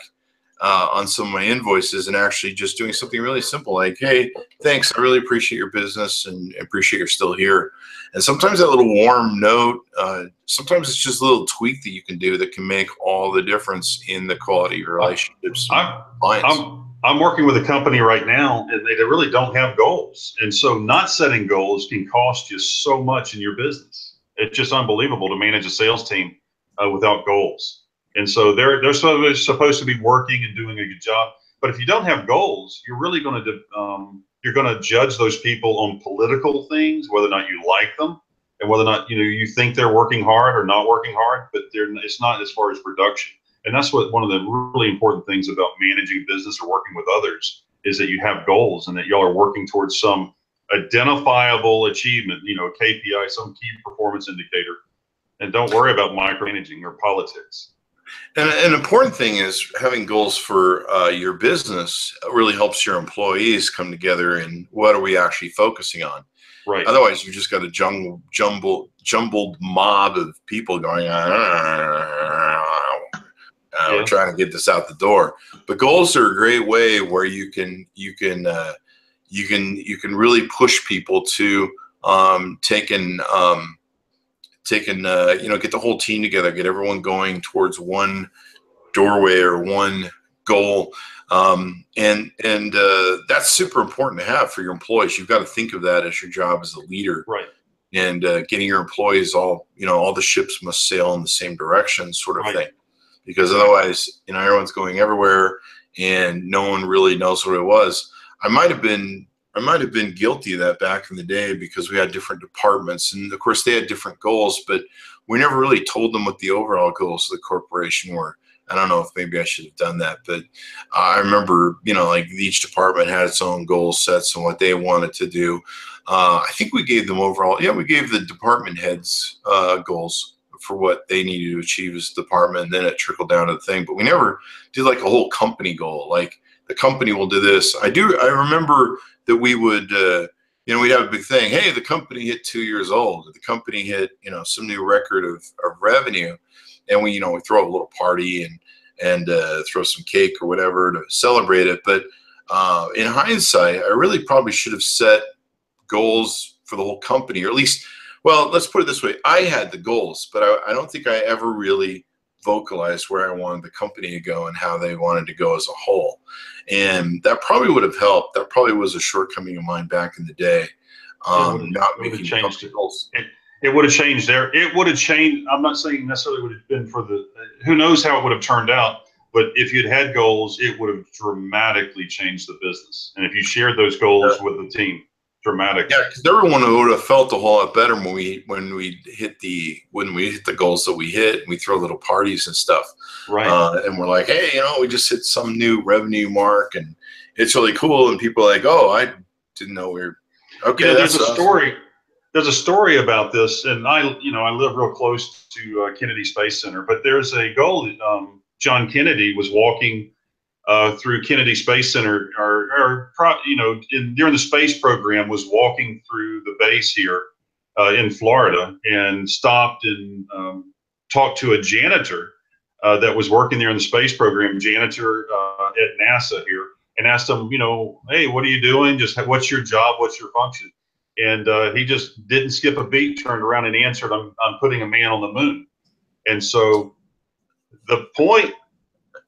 on some of my invoices and actually just doing something really simple, like, hey, thanks, I really appreciate your business and appreciate you're still here. And sometimes that little warm note, sometimes it's just a little tweak that you can do that can make all the difference in the quality of your relationships. I'm working with a company right now, and they really don't have goals. And so not setting goals can cost you so much in your business. It's just unbelievable to manage a sales team without goals. And so they're supposed to be working and doing a good job. But if you don't have goals, you're really going to judge those people on political things, whether or not you like them, and whether or not you think they're working hard or not working hard. But it's not as far as production. And that's one of the really important things about managing business or working with others is that you have goals and that y'all are working towards some identifiable achievement, KPI, some key performance indicator, and don't worry about micromanaging or politics. And an important thing is having goals for your business really helps your employees come together and what are we actually focusing on. Right. Otherwise, you just got a jumbled mob of people going on. We're trying to get this out the door. But goals are a great way where you can really push people to get the whole team together, get everyone going towards one doorway or one goal. And that's super important to have for your employees. You've got to think of that as your job as a leader. Right. And getting your employees all the ships must sail in the same direction sort of thing. Because otherwise, everyone's going everywhere and no one really knows what it was. I might have been guilty of that back in the day because we had different departments and of course they had different goals, but we never really told them what the overall goals of the corporation were. I don't know if maybe I should have done that, but I remember, like each department had its own goal sets and what they wanted to do. I think we gave them we gave the department heads goals for what they needed to achieve as a department, and then it trickled down to the thing. But we never did like a whole company goal. Like the company will do this. I remember that we would, we'd have a big thing. Hey, the company hit 2 years old. The company hit, some new record of revenue. And we throw a little party and throw some cake or whatever to celebrate it. But in hindsight, I really probably should have set goals for the whole company, or at least, well, let's put it this way. I had the goals, but I don't think I ever really vocalized where I wanted the company to go and how they wanted to go as a whole. And that probably would have helped. That probably was a shortcoming of mine back in the day. Not making company goals. It would have changed there. It would have changed. I'm not saying necessarily would have been who knows how it would have turned out, but if you'd had goals, it would have dramatically changed the business. And if you shared those goals with the team, dramatically. Yeah, because everyone would have felt a whole lot better when we hit the goals that we hit, and we throw little parties and stuff. Right. And we're like, hey, we just hit some new revenue mark, and it's really cool. And people are like, oh, I didn't know we were Okay, there's a awesome. story. There's a story about this, and I live real close to Kennedy Space Center. But there's a goal that John Kennedy was walking through Kennedy Space Center, during the space program, was walking through the base here in Florida, and stopped and talked to a janitor that was working there in the space program, janitor at NASA here, and asked him, hey, what are you doing? Just what's your job? What's your function? And he just didn't skip a beat, turned around and answered, I'm putting a man on the moon. And so the point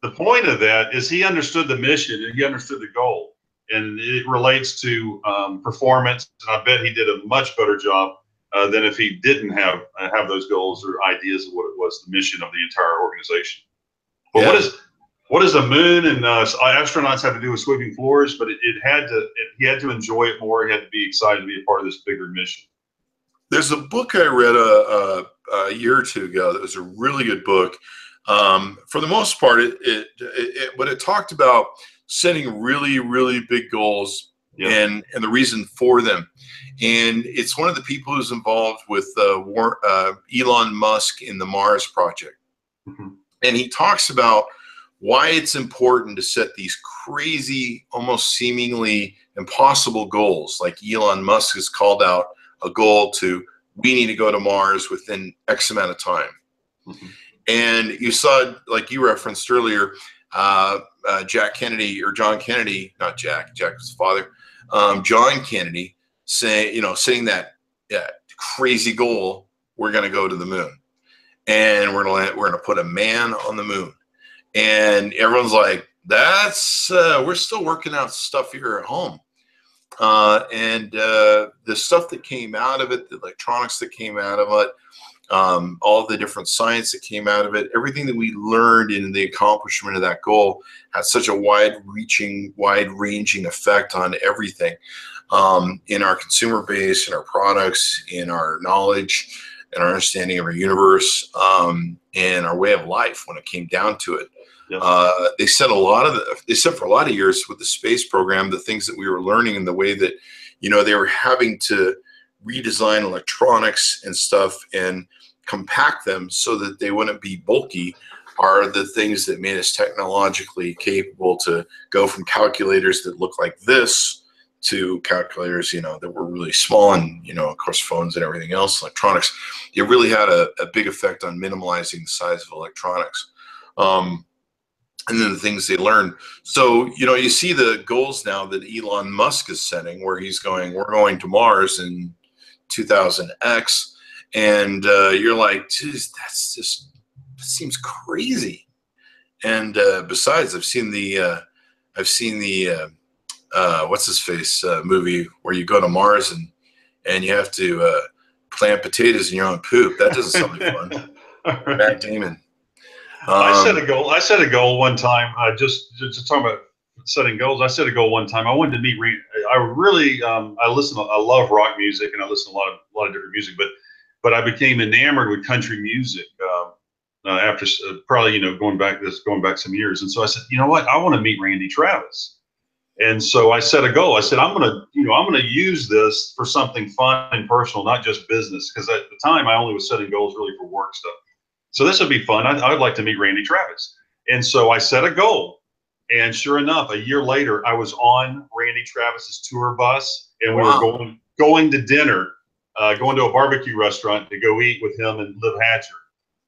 of that is he understood the mission and he understood the goal, and it relates to performance. And I bet he did a much better job than if he didn't have those goals or ideas of what it was, the mission of the entire organization. But Yeah. what does the moon and astronauts have to do with sweeping floors? But he had to enjoy it more. He had to be excited to be a part of this bigger mission. There's a book I read a year or two ago that was a really good book. For the most part, it talked about setting really, really big goals, and the reason for them. And it's one of the people who's involved with Elon Musk in the Mars project. Mm-hmm. And he talks about why it's important to set these crazy, almost seemingly impossible goals. Like Elon Musk has called out a goal we need to go to Mars within X amount of time. Mm-hmm. And you saw, like you referenced earlier, Jack Kennedy, or John Kennedy, not Jack was his father, John Kennedy saying that crazy goal, we're going to go to the moon, and we're going to put a man on the moon. And everyone's like, we're still working out stuff here at home. And the stuff that came out of it, the electronics that came out of it, all the different science that came out of it, everything that we learned in the accomplishment of that goal had such a wide-ranging effect on everything, in our consumer base, in our products, in our knowledge, and our understanding of our universe, and our way of life when it came down to it. Yeah. They said for a lot of years with the space program, the things that we were learning and the way that, they were having to redesign electronics and stuff and compact them so that they wouldn't be bulky, are the things that made us technologically capable to go from calculators that look like this to calculators, that were really small, and, of course, phones and everything else, electronics. It really had a big effect on minimalizing the size of electronics. And then the things they learned. So, you see the goals now that Elon Musk is setting, where he's going, we're going to Mars in 2000X. And you're like, geez, that seems crazy. And besides, I've seen the what's his face movie where you go to Mars and you have to plant potatoes in your own poop. That doesn't sound like fun. Right. Matt Damon. I set a goal one time. Just talking about setting goals. I set a goal one time. I wanted to meet. I love rock music, and I listen to a lot of different music. But I became enamored with country music after probably going back some years. And so I said, you know what? I want to meet Randy Travis. And so I set a goal. I said, I'm gonna use this for something fun and personal, not just business. Because at the time, I only was setting goals really for work stuff. So this would be fun. I'd like to meet Randy Travis. And so I set a goal. And sure enough, a year later, I was on Randy Travis's tour bus, and we were going to dinner, going to a barbecue restaurant to go eat with him and Liv Hatcher.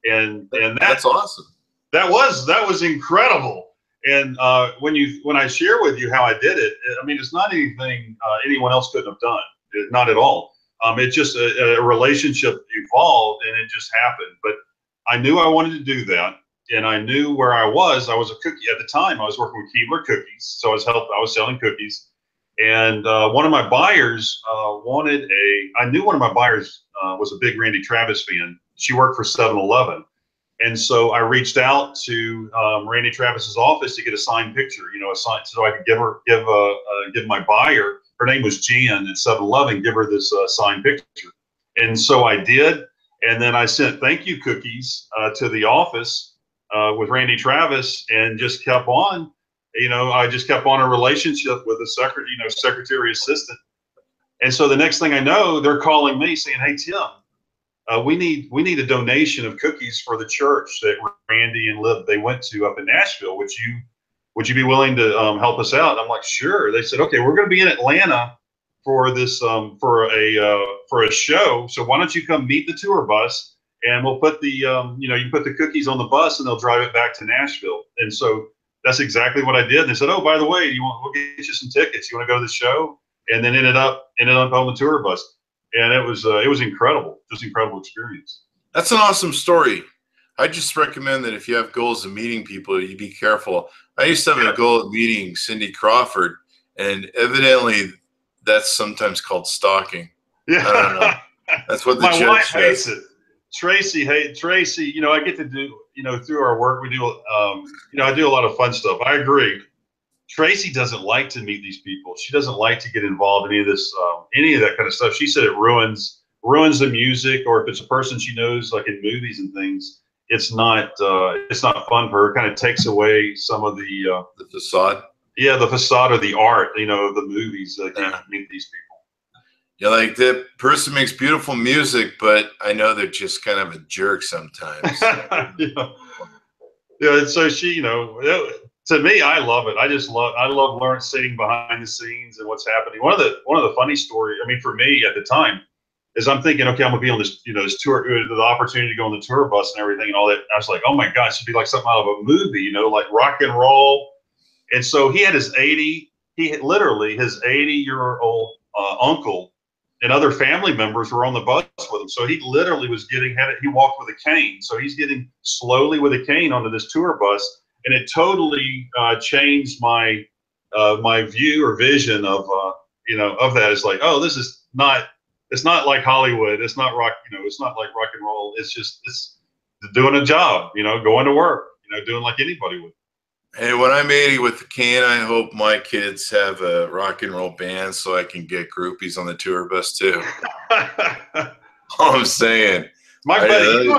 And that's awesome. That was incredible. And when I share with you how I did it, I mean, it's not anything anyone else couldn't have done. Not at all. It just a relationship evolved, and it just happened. But I knew I wanted to do that, and I knew where I was. I was a cookie at the time. I was working with Keebler Cookies, so I was selling cookies. And one of my buyers I knew one of my buyers was a big Randy Travis fan. She worked for 7-Eleven. And so I reached out to Randy Travis's office to get a signed picture, so I could give my buyer, her name was Jan at 7-Eleven, give her this signed picture. And so I did. And then I sent thank you cookies to the office with Randy Travis, and just kept on. I just kept on a relationship with the secretary assistant. And so the next thing I know, they're calling me saying, "Hey, Tim, we need a donation of cookies for the church that Randy and Liv they went to up in Nashville. Would you be willing to help us out?" I'm like, "Sure." They said, "Okay, we're going to be in Atlanta for this for a show. So why don't you come meet the tour bus, and we'll put the you can put the cookies on the bus, and they'll drive it back to Nashville." And so that's exactly what I did. And they said, "Oh, by the way, we'll get you some tickets. You want to go to the show?" And then ended up on the tour bus, and it was incredible, just incredible experience. That's an awesome story. I just recommend that if you have goals of meeting people, you be careful. I used to have a goal of meeting Cindy Crawford, and evidently that's sometimes called stalking. Yeah, I don't know. That's what the my judge wife says. hates it. Tracy. I get to do through our work we do I do a lot of fun stuff. I agree. Tracy doesn't like to meet these people. She doesn't like to get involved in any of this, any of that kind of stuff. She said it ruins the music, or if it's a person she knows, like in movies and things, it's not fun for her. It kind of takes away some of the facade. Yeah, the facade of the art, of the movies. You meet these people. Yeah, like that person makes beautiful music, but I know they're just kind of a jerk sometimes. Yeah. So she, to me, I love it. I love learning, sitting behind the scenes and what's happening. One of the funny stories, I mean, for me at the time, is I'm thinking, okay, I'm gonna be on this, this tour, the opportunity to go on the tour bus and everything and all that. I was like, oh my gosh, it'd be like something out of a movie, like rock and roll. And so he had his 80-year-old uncle and other family members were on the bus with him. So he literally was he walked with a cane. So he's getting slowly with a cane onto this tour bus. And it totally changed my my view or vision of of that. It's like, oh, it's not like Hollywood. It's not rock. It's not like rock and roll. It's doing a job. Going to work. Doing like anybody would. Hey, when I'm 80 with the cane, I hope my kids have a rock and roll band so I can get groupies on the tour bus too. All I'm saying. My buddy,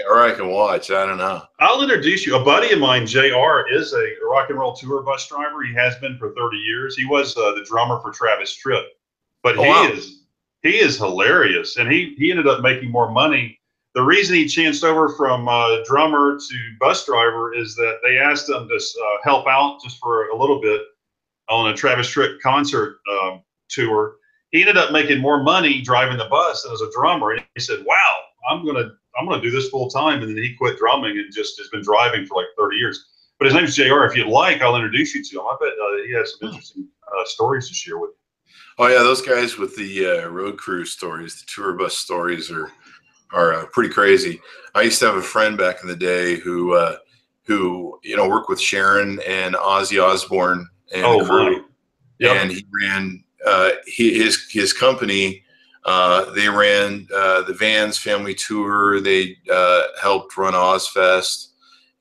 or I can watch. I don't know. I'll introduce you. A buddy of mine, JR, is a rock and roll tour bus driver. He has been for 30 years. He was the drummer for Travis Tritt, but he is hilarious, and he ended up making more money. The reason he chanced over from drummer to bus driver is that they asked him to help out just for a little bit on a Travis Tritt concert tour. He ended up making more money driving the bus than as a drummer. And he said, "Wow, I'm gonna do this full time." And then he quit drumming and just has been driving for like 30 years. But his name's JR. If you'd like, I'll introduce you to him. I bet he has some interesting stories to share with you. Oh yeah, those guys with the road crew stories, the tour bus stories are pretty crazy. I used to have a friend back in the day who worked with Sharon and Ozzy Osbourne and the crew. Yep. And he ran his company. They ran the Vans Family Tour. They helped run Ozfest,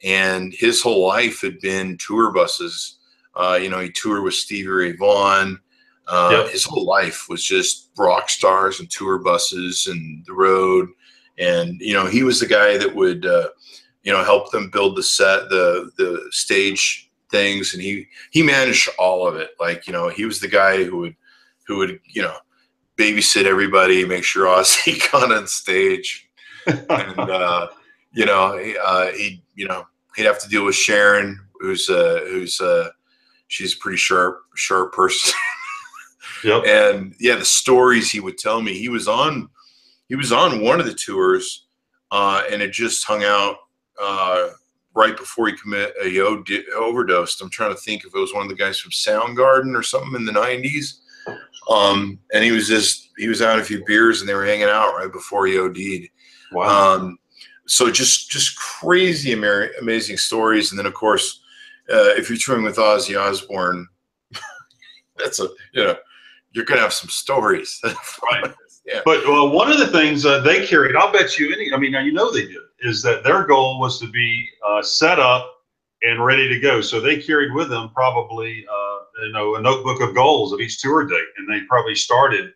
and his whole life had been tour buses. He toured with Stevie Ray Vaughan. His whole life was just rock stars and tour buses and the road. And, he was the guy that would, help them build the set, the stage things. And he managed all of it. Like, he was the guy who would, babysit everybody, make sure Ozzy got on stage. And, he'd have to deal with Sharon, who's she's a pretty sharp person. Yep. And yeah, the stories he would tell me, he was on one of the tours, and it just hung out right before he overdosed. I'm trying to think if it was one of the guys from Soundgarden or something in the 90s. And he was out a few beers and they were hanging out right before he OD'd. Wow. So just crazy, amazing stories. And then of course, if you're touring with Ozzy Osbourne, you're going to have some stories. Right. Yeah. But one of the things they carried, I'll bet you they did, is that their goal was to be set up and ready to go. So they carried with them probably, a notebook of goals of each tour date. And they probably started,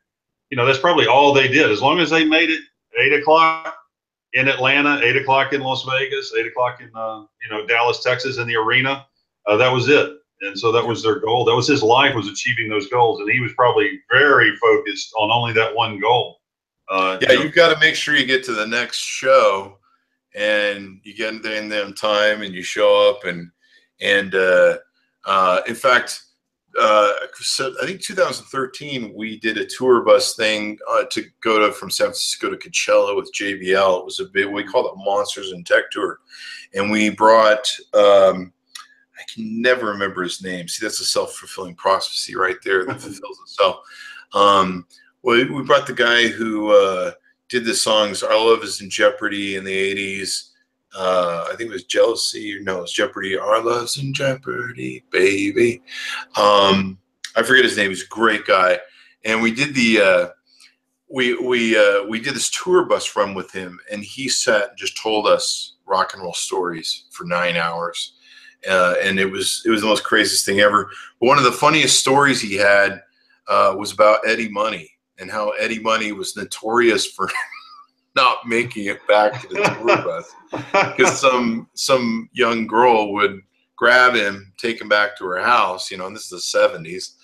that's probably all they did. As long as they made it 8 o'clock in Atlanta, 8 o'clock in Las Vegas, 8 o'clock in, Dallas, Texas in the arena, that was it. And so that was their goal. That was his life, was achieving those goals. And he was probably very focused on only that one goal. Yeah, you've got to make sure you get to the next show and you get there in them time and you show up and in fact, so I think 2013 we did a tour bus thing to go from San Francisco to Coachella with JBL. It was a big, we called it Monsters in Tech Tour, and we brought I can never remember his name. See, that's a self-fulfilling prophecy right there that fulfills itself. We brought the guy who did the songs "Our Love Is in Jeopardy" in the '80s. I think it was Jealousy. No, it's Jeopardy. Our love's in jeopardy, baby. I forget his name. He's a great guy. And we did the we did this tour bus run with him, and he sat and just told us rock and roll stories for 9 hours. And it was the most craziest thing ever. But one of the funniest stories he had was about Eddie Money and how Eddie Money was notorious for not making it back to the tour bus because some young girl would grab him, take him back to her house, you know, and this is the 70s.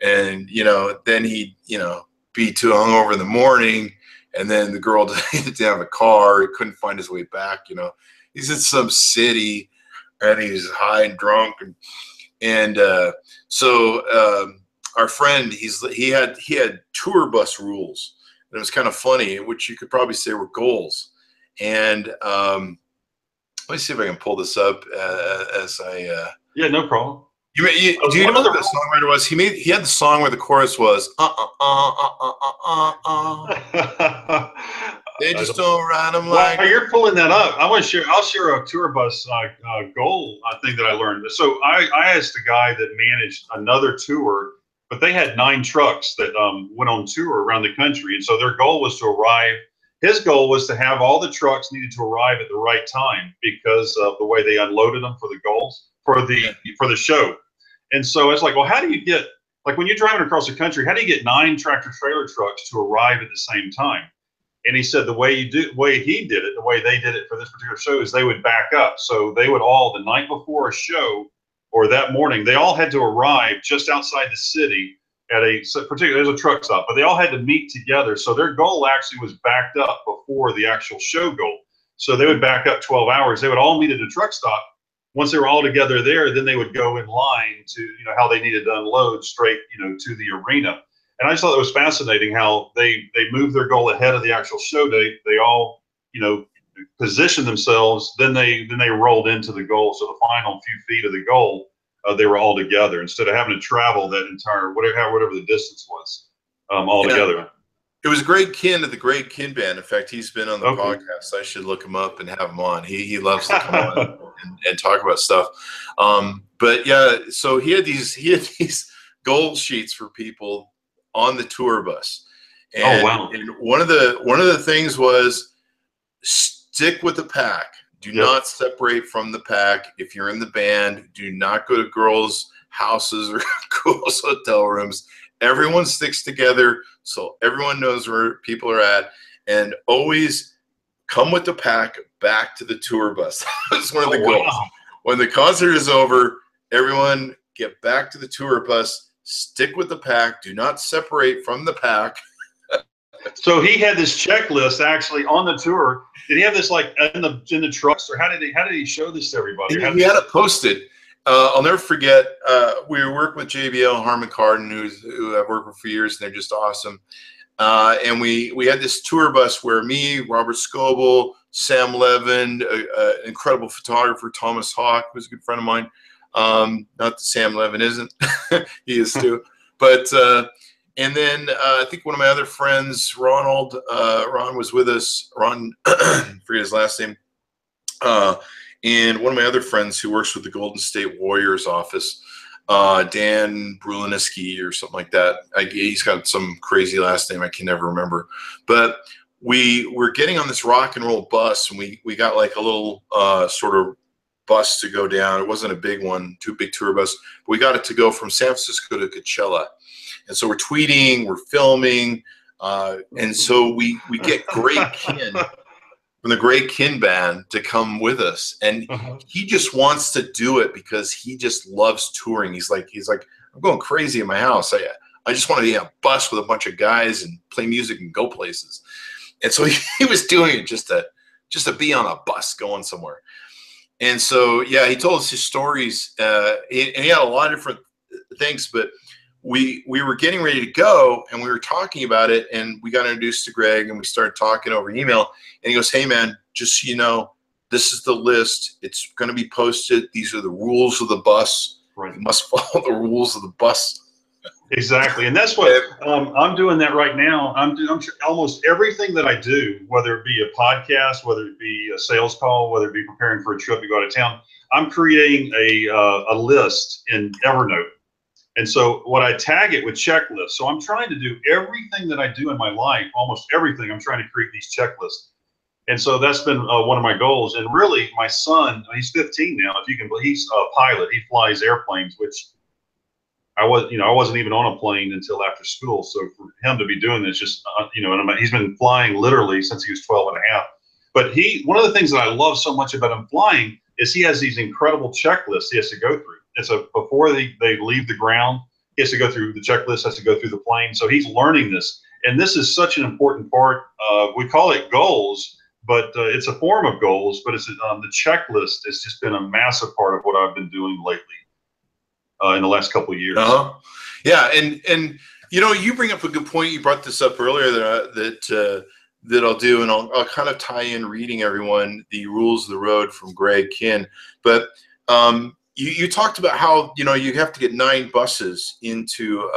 And, you know, then he'd, you know, be too hungover in the morning. And then the girl didn't have a car. He couldn't find his way back. You know, he's in some city and he's high and drunk. And so our friend, he had tour bus rules. And it was kind of funny, which you could probably say were goals. And let me see if I can pull this up as I. Yeah, no problem. Do you know what the songwriter was? He had the song where the chorus was They just don't ride them like. While you're pulling that up, I want to share. I'll share a tour bus goal thing that I learned. So I asked a guy that managed another tour, but they had 9 trucks that went on tour around the country, and so their goal was to arrive. His goal was to have all the trucks needed to arrive at the right time because of the way they unloaded them for the goals for the show. And so it's like, well, how do you get, like when you're driving across the country, how do you get 9 tractor trailer trucks to arrive at the same time? And he said the way he did it, the way they did it for this particular show is they would back up. So they would all, the night before a show or that morning, they all had to arrive just outside the city at there's a truck stop, but they all had to meet together. So their goal actually was backed up before the actual show goal. So they would back up 12 hours. They would all meet at a truck stop. Once they were all together there, then they would go in line to, you know, how they needed to unload straight, you know, to the arena. And I just thought it was fascinating how they moved their goal ahead of the actual show date. They all, you know, positioned themselves. Then they rolled into the goal. So the final few feet of the goal, they were all together instead of having to travel that entire whatever the distance was, all together. It was Greg Kinn of the Greg Kinn Band. In fact, he's been on the podcast. I should look him up and have him on. He loves to come on and talk about stuff. But yeah, so he had these goal sheets for people on the tour bus. And, and one of the things was stick with the pack. Do not separate from the pack. If you're in the band, do not go to girls' houses or girls' hotel rooms. Everyone sticks together so everyone knows where people are at, and always come with the pack back to the tour bus. That's one of the goals. Wow. When the concert is over, everyone get back to the tour bus, stick with the pack, do not separate from the pack. So he had this checklist actually on the tour. Did he have this like in the trucks, or how did he show this to everybody? He had it posted. I'll never forget. We were working with JBL, Harman Kardon, who I've worked with for years, and they're just awesome. And we had this tour bus where me, Robert Scoble, Sam Levin, an incredible photographer, Thomas Hawk, who's a good friend of mine. Not that Sam Levin isn't, he is too. But and then I think one of my other friends, Ron was with us. Ron, forget his last name. And one of my other friends who works with the Golden State Warriors office, Dan Bruliniski or something like that. He's got some crazy last name I can never remember. But we were getting on this rock and roll bus, and we got like a little sort of bus to go down. It wasn't a big one, too big tour bus. But we got it to go from San Francisco to Coachella. And so we're tweeting, we're filming, and so we get Greg Kinn. from the Greg Kihn Band to come with us, and he just wants to do it because he just loves touring. He's like, I'm going crazy in my house. I just want to be on a bus with a bunch of guys and play music and go places. And so he was doing it just to be on a bus going somewhere. And so, yeah, he told us his stories, and he had a lot of different things, but we were getting ready to go, and we were talking about it, and we got introduced to Greg, and we started talking over email, and he goes, hey, man, just so you know, this is the list. It's going to be posted. These are the rules of the bus. Right. You must follow the rules of the bus. Exactly, and that's what I'm doing that right now. I'm almost everything that I do, whether it be a podcast, whether it be a sales call, whether it be preparing for a trip to go out of town, I'm creating a list in Evernote. And so what I tag it with checklists. So I'm trying to do everything that I do in my life, almost everything. I'm trying to create these checklists. And so that's been one of my goals. And really, my son, he's 15 now. If you can believe, he's a pilot. He flies airplanes, which I wasn't even on a plane until after school. So for him to be doing this, just and he's been flying literally since he was 12 and a half. But one of the things that I love so much about him flying is he has these incredible checklists he has to go through. Before they leave the ground, he has to go through the checklist, has to go through the plane. So he's learning this. And this is such an important part. We call it goals, but it's a form of goals, but it's the checklist has just been a massive part of what I've been doing lately in the last couple of years. Yeah, and you bring up a good point. You brought this up earlier that I'll do, and I'll kind of tie in reading everyone the rules of the road from Greg Kihn. But you talked about how you have to get 9 buses into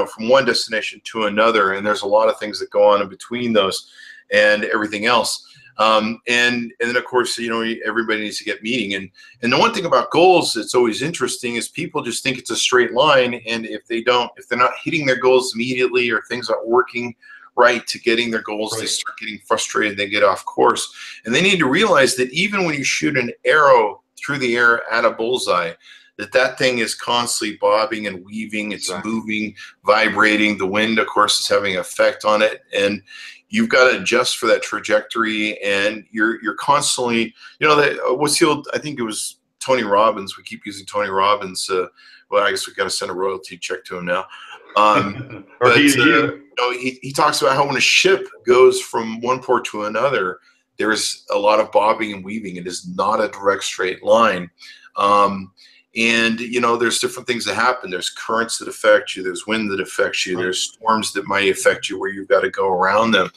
from one destination to another, and there's a lot of things that go on in between those and everything else. And then of course everybody needs to get meeting, and the one thing about goals that's always interesting is people just think it's a straight line, and if they're not hitting their goals immediately, or things aren't working right to getting their goals, right, they start getting frustrated, they get off course. And they need to realize that even when you shoot an arrow through the air at a bullseye, that thing is constantly bobbing and weaving, it's moving, vibrating. The wind, of course, is having an effect on it, and you've got to adjust for that trajectory, and you're constantly, what's the old, I think it was Tony Robbins. We keep using Tony Robbins. Well, I guess we got to send a royalty check to him now. But he talks about how when a ship goes from one port to another, there's a lot of bobbing and weaving. It is not a direct straight line. And there's different things that happen. There's currents that affect you. There's wind that affects you. There's storms that might affect you where you've got to go around them,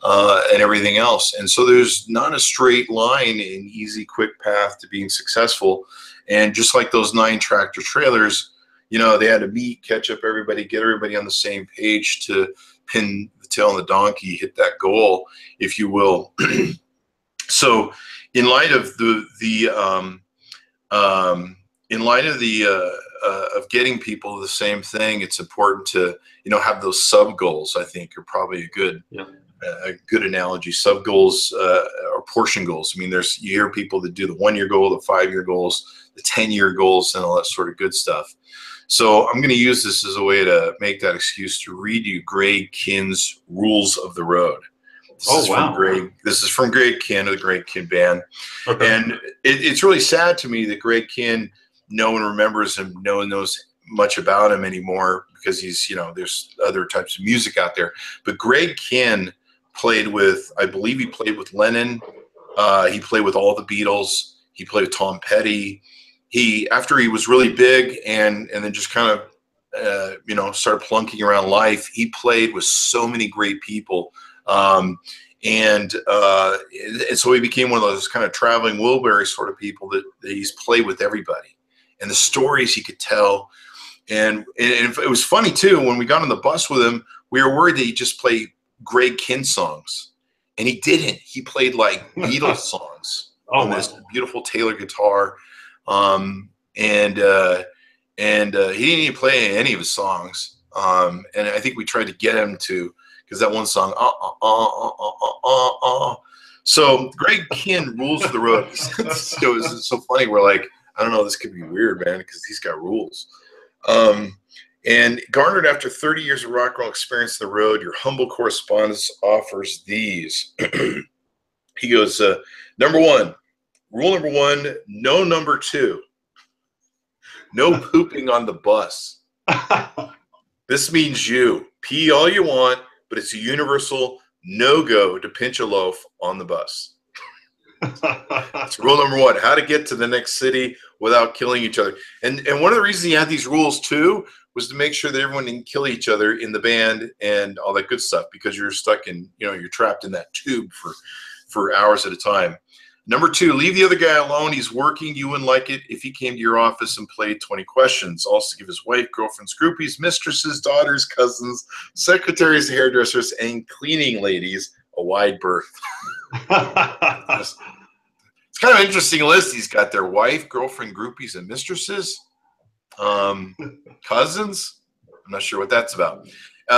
and everything else. And so there's not a straight line, an easy, quick path to being successful. And just like those 9 tractor trailers, they had to meet, catch up everybody, get everybody on the same page to pin the tail on the donkey, hit that goal, if you will. So in light of of getting people the same thing, it's important to have those sub goals. I think are probably a good analogy. Sub goals or portion goals. I mean, you hear people that do the 1-year goal, the 5-year goals, the 10-year goals, and all that sort of good stuff. So I'm going to use this as a way to make that excuse to read you Greg Kihn's Rules of the Road. This is from Greg Kihn of the Greg Kihn Band. Okay. And it's really sad to me that Greg Kihn, no one remembers him, no one knows much about him anymore, because he's, there's other types of music out there. But Greg Kihn played with, I believe he played with Lennon. He played with all the Beatles. He played with Tom Petty. After he was really big and then just kind of, started plunking around life, he played with so many great people. And so he became one of those kind of traveling Wilbury sort of people that he's played with everybody, and the stories he could tell. And it was funny too, when we got on the bus with him, we were worried that he'd just play Greg Kihn songs, and he didn't. He played like Beatles songs on this beautiful Taylor guitar. And he didn't even play any of his songs. And I think we tried to get him to, because that one song, So Greg Kihn Rules of the Road. So it's so funny. We're like, I don't know, this could be weird, man, because he's got rules. And garnered after 30 years of rock and roll experience on the road, your humble correspondence offers these. He goes, number one, rule number one, no number two. No pooping on the bus. This means you pee all you want, but it's a universal no-go to pinch a loaf on the bus. That's rule number one, how to get to the next city without killing each other. And one of the reasons he had these rules too was to make sure that everyone didn't kill each other in the band and all that good stuff, because you're stuck in, you're trapped in that tube for hours at a time. Number two, leave the other guy alone. He's working. You wouldn't like it if he came to your office and played 20 questions. Also give his wife, girlfriends, groupies, mistresses, daughters, cousins, secretaries, hairdressers, and cleaning ladies a wide berth. It's kind of an interesting list he's got there. Wife, girlfriend, groupies, and mistresses. Cousins. I'm not sure what that's about.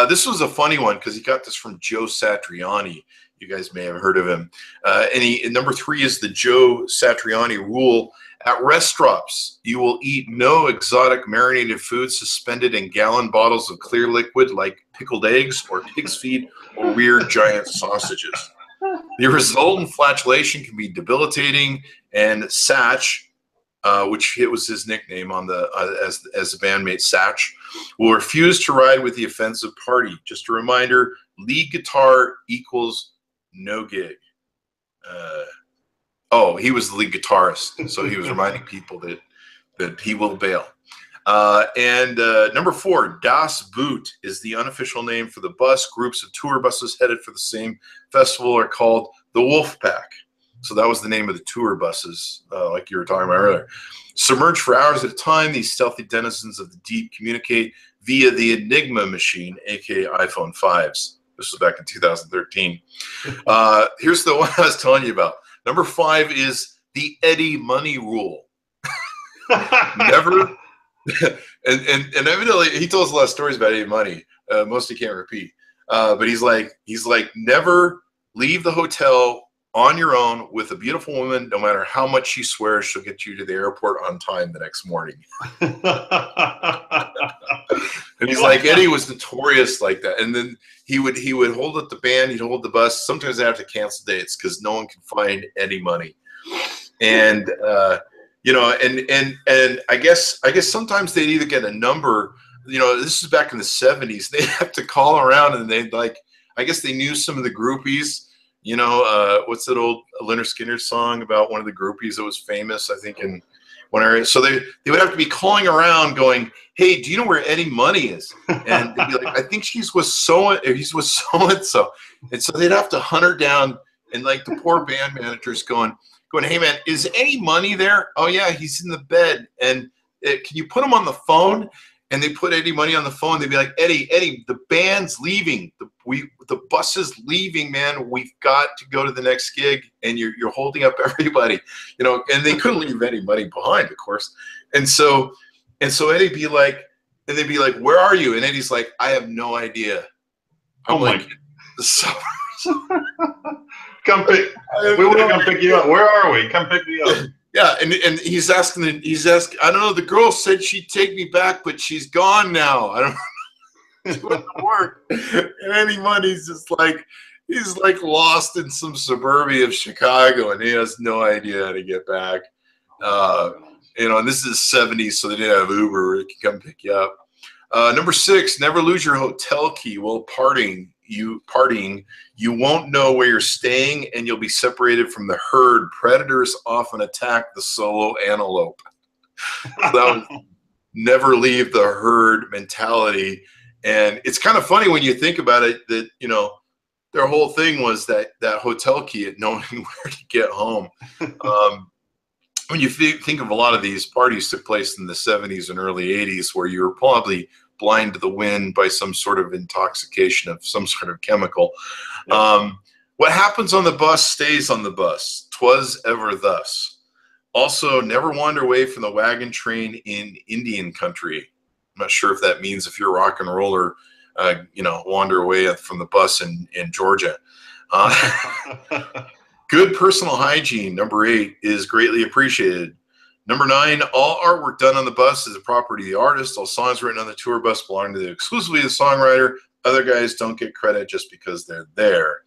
This was a funny one because he got this from Joe Satriani. You guys may have heard of him. And number three is the Joe Satriani rule. At restaurants, you will eat no exotic marinated food suspended in gallon bottles of clear liquid like pickled eggs or pig's feet or weird giant sausages. The resultant flatulation can be debilitating, and Satch, which it was his nickname on the as the bandmate Satch, will refuse to ride with the offensive party. Just a reminder, lead guitar equals no gig. He was the lead guitarist, so he was reminding people that he will bail. And number four, Das Boot is the unofficial name for the bus. Groups of tour buses headed for the same festival are called the Wolf Pack. So that was the name of the tour buses, like you were talking about earlier. Submerged for hours at a time, these stealthy denizens of the deep communicate via the Enigma machine, aka iPhone 5s. This was back in 2013. Here's the one I was telling you about. Number five is the Eddie Money rule. Never, and evidently he told us a lot of stories about Eddie Money. Most he can't repeat. But he's like, never leave the hotel on your own with a beautiful woman, no matter how much she swears she'll get you to the airport on time the next morning. And he's like, Eddie was notorious like that. And then he would hold up the band, he'd hold the bus. Sometimes they have to cancel dates because no one can find Eddie Money. And and I guess sometimes they'd either get a number. This is back in the 70s. They have to call around, and they'd I guess they knew some of the groupies. What's that old Leonard Skinner song about one of the groupies that was famous, I think, in one area? So they would have to be calling around going, hey, do you know where Eddie Money is? And they'd be like, I think he's with so-and-so. And so they'd have to hunt her down, and the poor band manager's going, hey, man, is Eddie Money there? Oh, yeah, he's in the bed. And can you put him on the phone? And they put Eddie Money on the phone. They'd be like, Eddie, the band's leaving. The bus is leaving, man. We've got to go to the next gig, and you're holding up everybody, And they couldn't leave Eddie Money behind, of course. And so Eddie'd be like, and they'd be like, where are you? And Eddie's like, I have no idea. I'm like, come pick. We want to come pick you up. Where are we? Come pick me up. Yeah, and he's asking. I don't know. The girl said she'd take me back, but she's gone now. I don't know what to work. And Eddie Money's just he's lost in some suburbia of Chicago, and he has no idea how to get back. And this is the 70s, so they didn't have Uber. It can come pick you up. Number six, never lose your hotel key while partying. You won't know where you're staying, and you'll be separated from the herd. Predators often attack the solo antelope. So that was never leave the herd mentality. And it's kind of funny when you think about it that, their whole thing was that hotel key at knowing where to get home. When you think of a lot of these parties took place in the 70s and early 80s, where you were probably blind to the wind by some sort of intoxication of some sort of chemical. What happens on the bus stays on the bus. 'Twas ever thus. Also, never wander away from the wagon train in Indian country. I'm not sure if that means if you're a rock and roller, wander away from the bus in Georgia. Good personal hygiene, number 8, is greatly appreciated. Number 9, all artwork done on the bus is the property of the artist. All songs written on the tour bus belong to exclusively the songwriter. Other guys don't get credit just because they're there.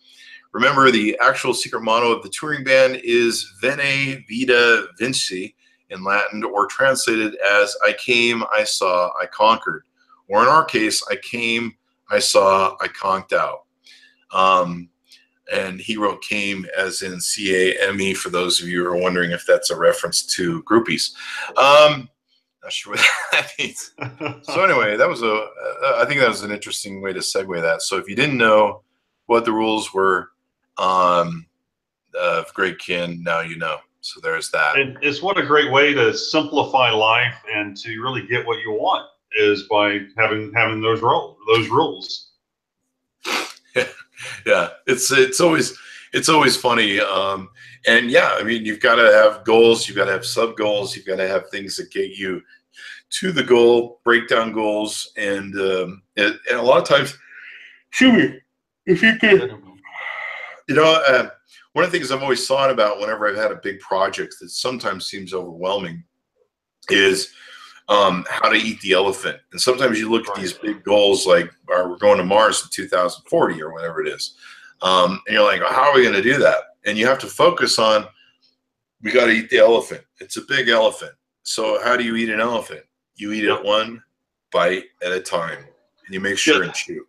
Remember, the actual secret motto of the touring band is Veni, Vita, Vinci in Latin, or translated as I came, I saw, I conquered. Or in our case, I came, I saw, I conked out. And he wrote came as in C-A-M-E, for those of you who are wondering if that's a reference to groupies. Not sure what that means. So anyway, that was I think that was an interesting way to segue that. So if you didn't know what the rules were of Great Kin, now you know. So there's that. And it's what a great way to simplify life and to really get what you want is by having those rules. Yeah, it's always funny. And yeah, I mean, you've got to have goals, you've got to have sub goals, you've got to have things that get you to the goal, break down goals, and a lot of times, excuse me, if you could, one of the things I've always thought about whenever I've had a big project that sometimes seems overwhelming is how to eat the elephant. And sometimes you look at these big goals like we're going to Mars in 2040 or whatever it is. And you're like, well, how are we going to do that? And you have to focus on, we got to eat the elephant. It's a big elephant. So how do you eat an elephant? You eat it one bite at a time, and you make sure and chew.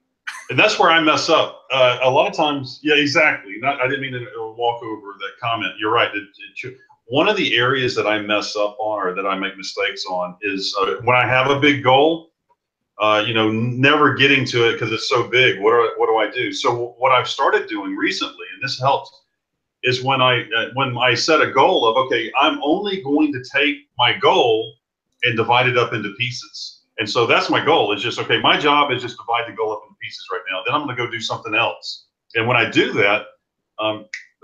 And that's where I mess up. A lot of times, yeah, exactly. I didn't mean to walk over that comment. You're right. One of the areas that I mess up on or that I make mistakes on is when I have a big goal, never getting to it because it's so big. What do I do? So what I've started doing recently, and this helps, is when I set a goal of, okay, I'm only going to take my goal and divide it up into pieces. And so that's my goal. Is just, okay, my job is just divide the goal up into pieces right now. Then I'm going to go do something else. And when I do that,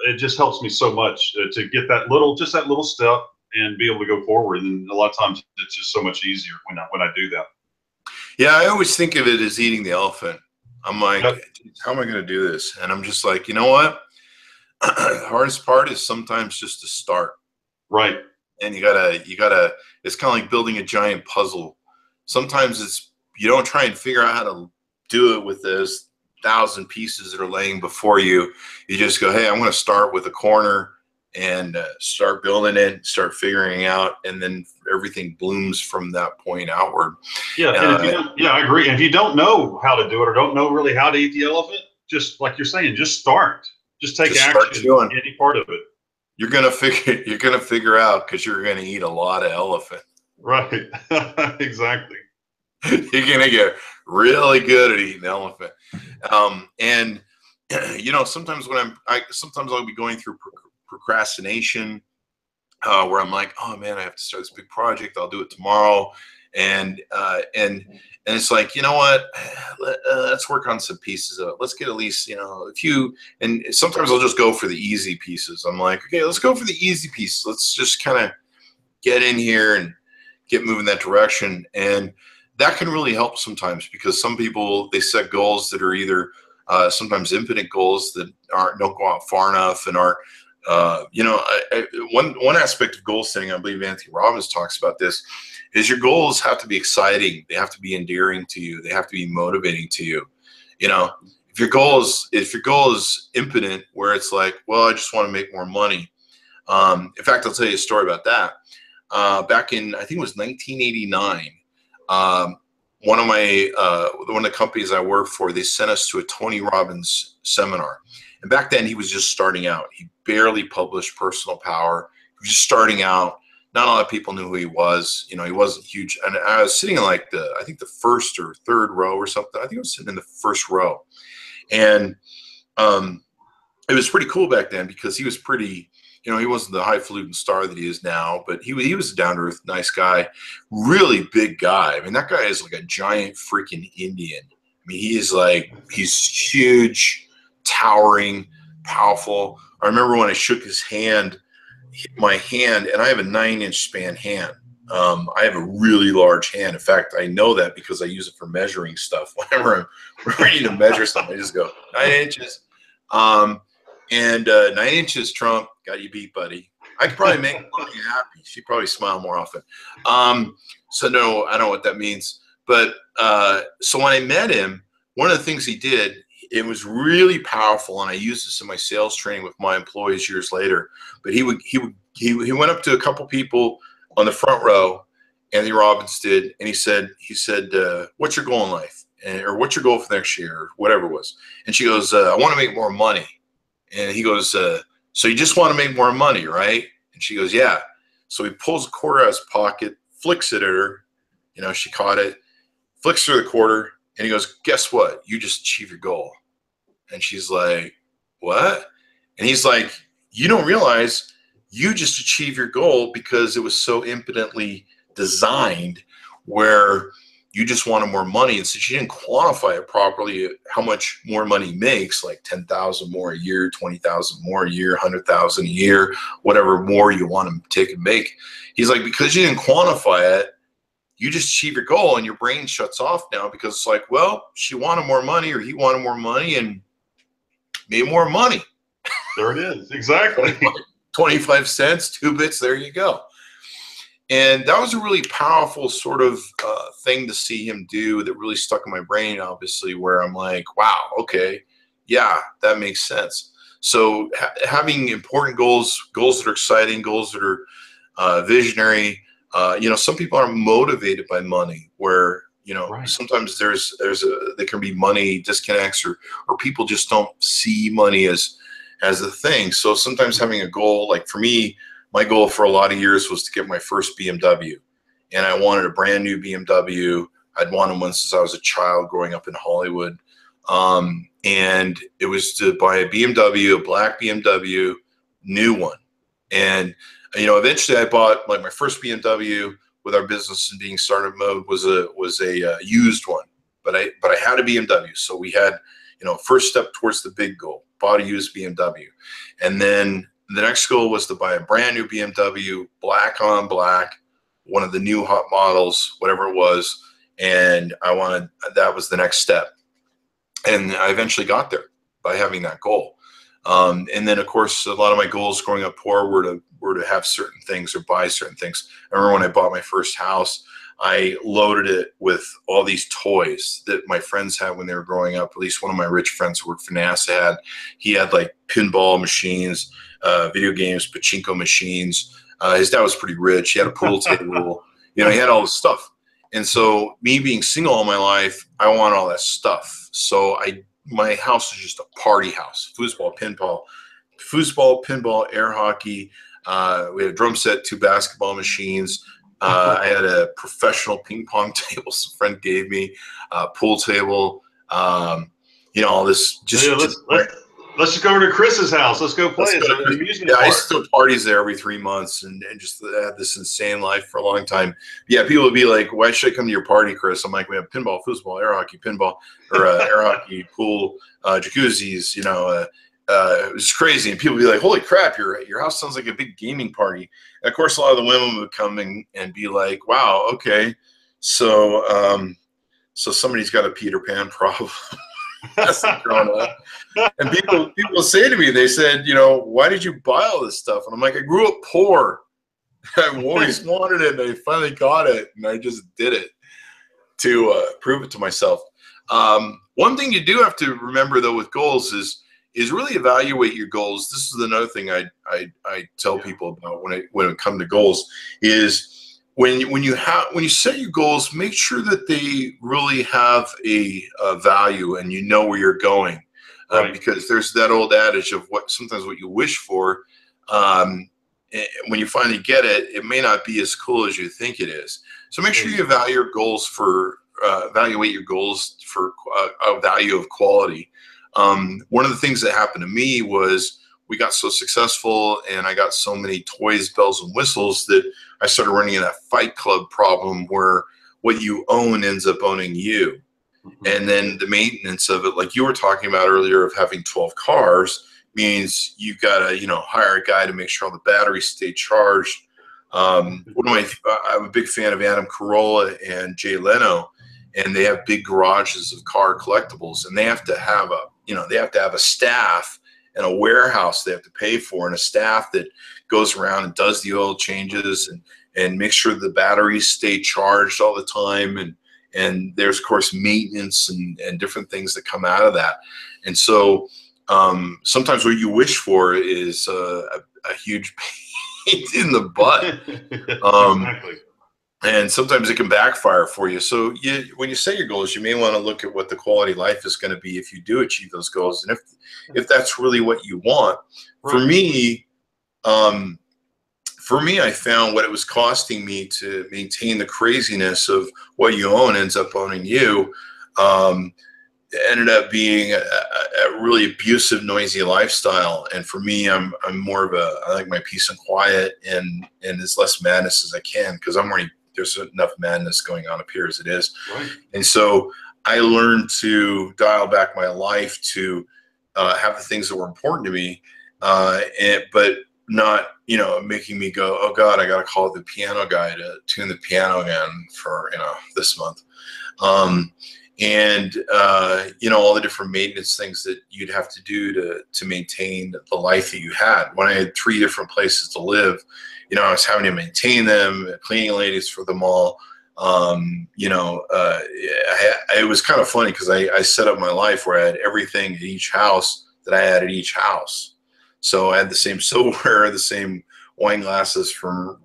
it just helps me so much to get that little step and be able to go forward. And a lot of times it's just so much easier when I do that. Yeah, I always think of it as eating the elephant. I'm like, how am I going to do this? And I'm just like, you know what? The hardest part is sometimes just to start. Right. And you gotta, it's kind of like building a giant puzzle. Sometimes you don't try and figure out how to do it with those 1,000 pieces that are laying before you. You just go, hey, I'm going to start with a corner and start building it, start figuring out, and then everything blooms from that point outward. Yeah, I agree. And if you don't know how to do it or don't know really how to eat the elephant, just like you're saying, just start. Just take action in any part of it. You're gonna figure out because you're gonna eat a lot of elephant. Right. Exactly. You're gonna get really good at eating elephant. And sometimes sometimes I'll be going through procrastination, where I'm like, oh man, I have to start this big project. I'll do it tomorrow. And it's like, you know what? Let's work on some pieces of it. Let's get at least, a few. And sometimes I'll just go for the easy pieces. I'm like, okay, let's go for the easy pieces. Let's just kind of get in here and get moving that direction. And that can really help sometimes because some people, they set goals that are either sometimes impotent goals that don't go out far enough and aren't. One aspect of goal setting, I believe Anthony Robbins talks about this, is your goals have to be exciting. They have to be endearing to you. They have to be motivating to you. If your goal is impotent, where it's like, well, I just want to make more money. In fact, I'll tell you a story about that. Back in, I think it was 1989, one of the companies I worked for, they sent us to a Tony Robbins seminar. And back then he was just starting out. He barely published Personal Power. He was just starting out. Not a lot of people knew who he was. He wasn't huge. And I was sitting in like I think the first or third row or something. I think I was sitting in the first row. And it was pretty cool back then because he was pretty, he wasn't the highfalutin star that he is now, but he was a down-to-earth, nice guy, really big guy. I mean, that guy is like a giant freaking Indian. I mean, he's huge, towering, powerful. I remember when I shook his hand, my hand, and I have a 9-inch span hand. I have a really large hand. In fact, I know that because I use it for measuring stuff. Whenever I'm ready to measure something, I just go 9 inches. 9 inches, Trump, got you beat, buddy. I could probably make Melania happy. She'd probably smile more often. So no, I don't know what that means. But so when I met him, one of the things he did, it was really powerful, and I used this in my sales training with my employees years later. But he went up to a couple people on the front row, Anthony Robbins did, and he said, what's your goal in life? Or what's your goal for next year, or whatever it was. And she goes, I want to make more money. And he goes, so you just want to make more money, right? And she goes, yeah. So he pulls a quarter out of his pocket, flicks it at her. You know, she caught it, flicks her the quarter, and he goes, guess what? You just achieved your goal. And she's like, what? And he's like, you don't realize you just achieved your goal because it was so impotently designed where you just wanted more money. And since you didn't quantify it properly, how much more money makes, like 10,000 more a year, 20,000 more a year, 100,000 a year, whatever more you want to take and make. He's like, because you didn't quantify it, you just achieve your goal and your brain shuts off now because it's like, well, she wanted more money or he wanted more money and made more money. There it is. Exactly. 25 cents, 2 bits, there you go. And that was a really powerful sort of thing to see him do that really stuck in my brain, obviously, where I'm like, wow, okay, yeah, that makes sense. So having important goals that are exciting, goals that are visionary. Some people are motivated by money where, right. Sometimes there can be money disconnects or people just don't see money as a thing. So sometimes having a goal, like for me, my goal for a lot of years was to get my first BMW, and I wanted a brand new BMW. I'd wanted one since I was a child growing up in Hollywood. And it was to buy a BMW, a black BMW, new one. And, eventually I bought like my first BMW with our business and being startup mode was a used one, but I had a BMW. So we had, first step towards the big goal, bought a used BMW. And then the next goal was to buy a brand new BMW, black on black, one of the new hot models, whatever it was. And that was the next step. And I eventually got there by having that goal. And then, of course, a lot of my goals growing up poor were to have certain things or buy certain things. I remember when I bought my first house, I loaded it with all these toys that my friends had when they were growing up. At least one of my rich friends who worked for NASA had. He had like pinball machines, video games, pachinko machines. His dad was pretty rich. He had a pool table. He had all this stuff. And so me being single all my life, I want all that stuff. So my house was just a party house. Foosball, pinball, air hockey. We had a drum set, 2 basketball machines. I had a professional ping pong table some friend gave me, pool table. All this. Let's just go over to Chris's house. Let's go play. I used to throw parties there every 3 months and just had this insane life for a long time. Yeah, people would be like, why should I come to your party, Chris? I'm like, we have pinball, foosball, air hockey, pinball, or air hockey, pool, jacuzzis, it was crazy. And people would be like, holy crap, your house sounds like a big gaming party. And of course, a lot of the women would come in and be like, wow, okay, so somebody's got a Peter Pan problem. That's growing up. And people say to me, they said, why did you buy all this stuff? And I'm like, I grew up poor. I always wanted it, and I finally got it, and I just did it to prove it to myself. One thing you do have to remember, though, with goals is really evaluate your goals. This is another thing I tell people about when it comes to goals is when you set your goals, make sure that they really have a value and you know where you're going. Right. Because there's that old adage of sometimes what you wish for, when you finally get it, it may not be as cool as you think it is. So make sure you evaluate your goals for a value of quality. One of the things that happened to me was we got so successful and I got so many toys, bells, and whistles that I started running into that Fight Club problem where what you own ends up owning you. Mm-hmm. And then the maintenance of it, like you were talking about earlier, of having 12 cars means you got to, hire a guy to make sure all the batteries stay charged. I'm a big fan of Adam Carolla and Jay Leno, and they have big garages of car collectibles, and they have to have a staff and a warehouse they have to pay for, and a staff that goes around and does the oil changes and makes sure the batteries stay charged all the time, and and there's of course maintenance and different things that come out of that. And so sometimes what you wish for is a huge pain in the butt. Exactly. And sometimes it can backfire for you. So when you set your goals, you may want to look at what the quality of life is going to be if you do achieve those goals, and if that's really what you want. For me, I found what it was costing me to maintain the craziness of what you own ends up owning you. Ended up being a really abusive, noisy lifestyle. And for me, I'm more of I like my peace and quiet, and as less madness as I can, because there's enough madness going on up here as it is. Right. And so I learned to dial back my life to have the things that were important to me, but not, making me go, oh God, I got to call the piano guy to tune the piano again for, this month. And all the different maintenance things that you'd have to do to maintain the life that you had. When I had 3 different places to live, I was having to maintain them, cleaning ladies for them all. It was kind of funny because I set up my life where I had everything at each house that I had at each house. So I had the same silverware, the same wine glasses from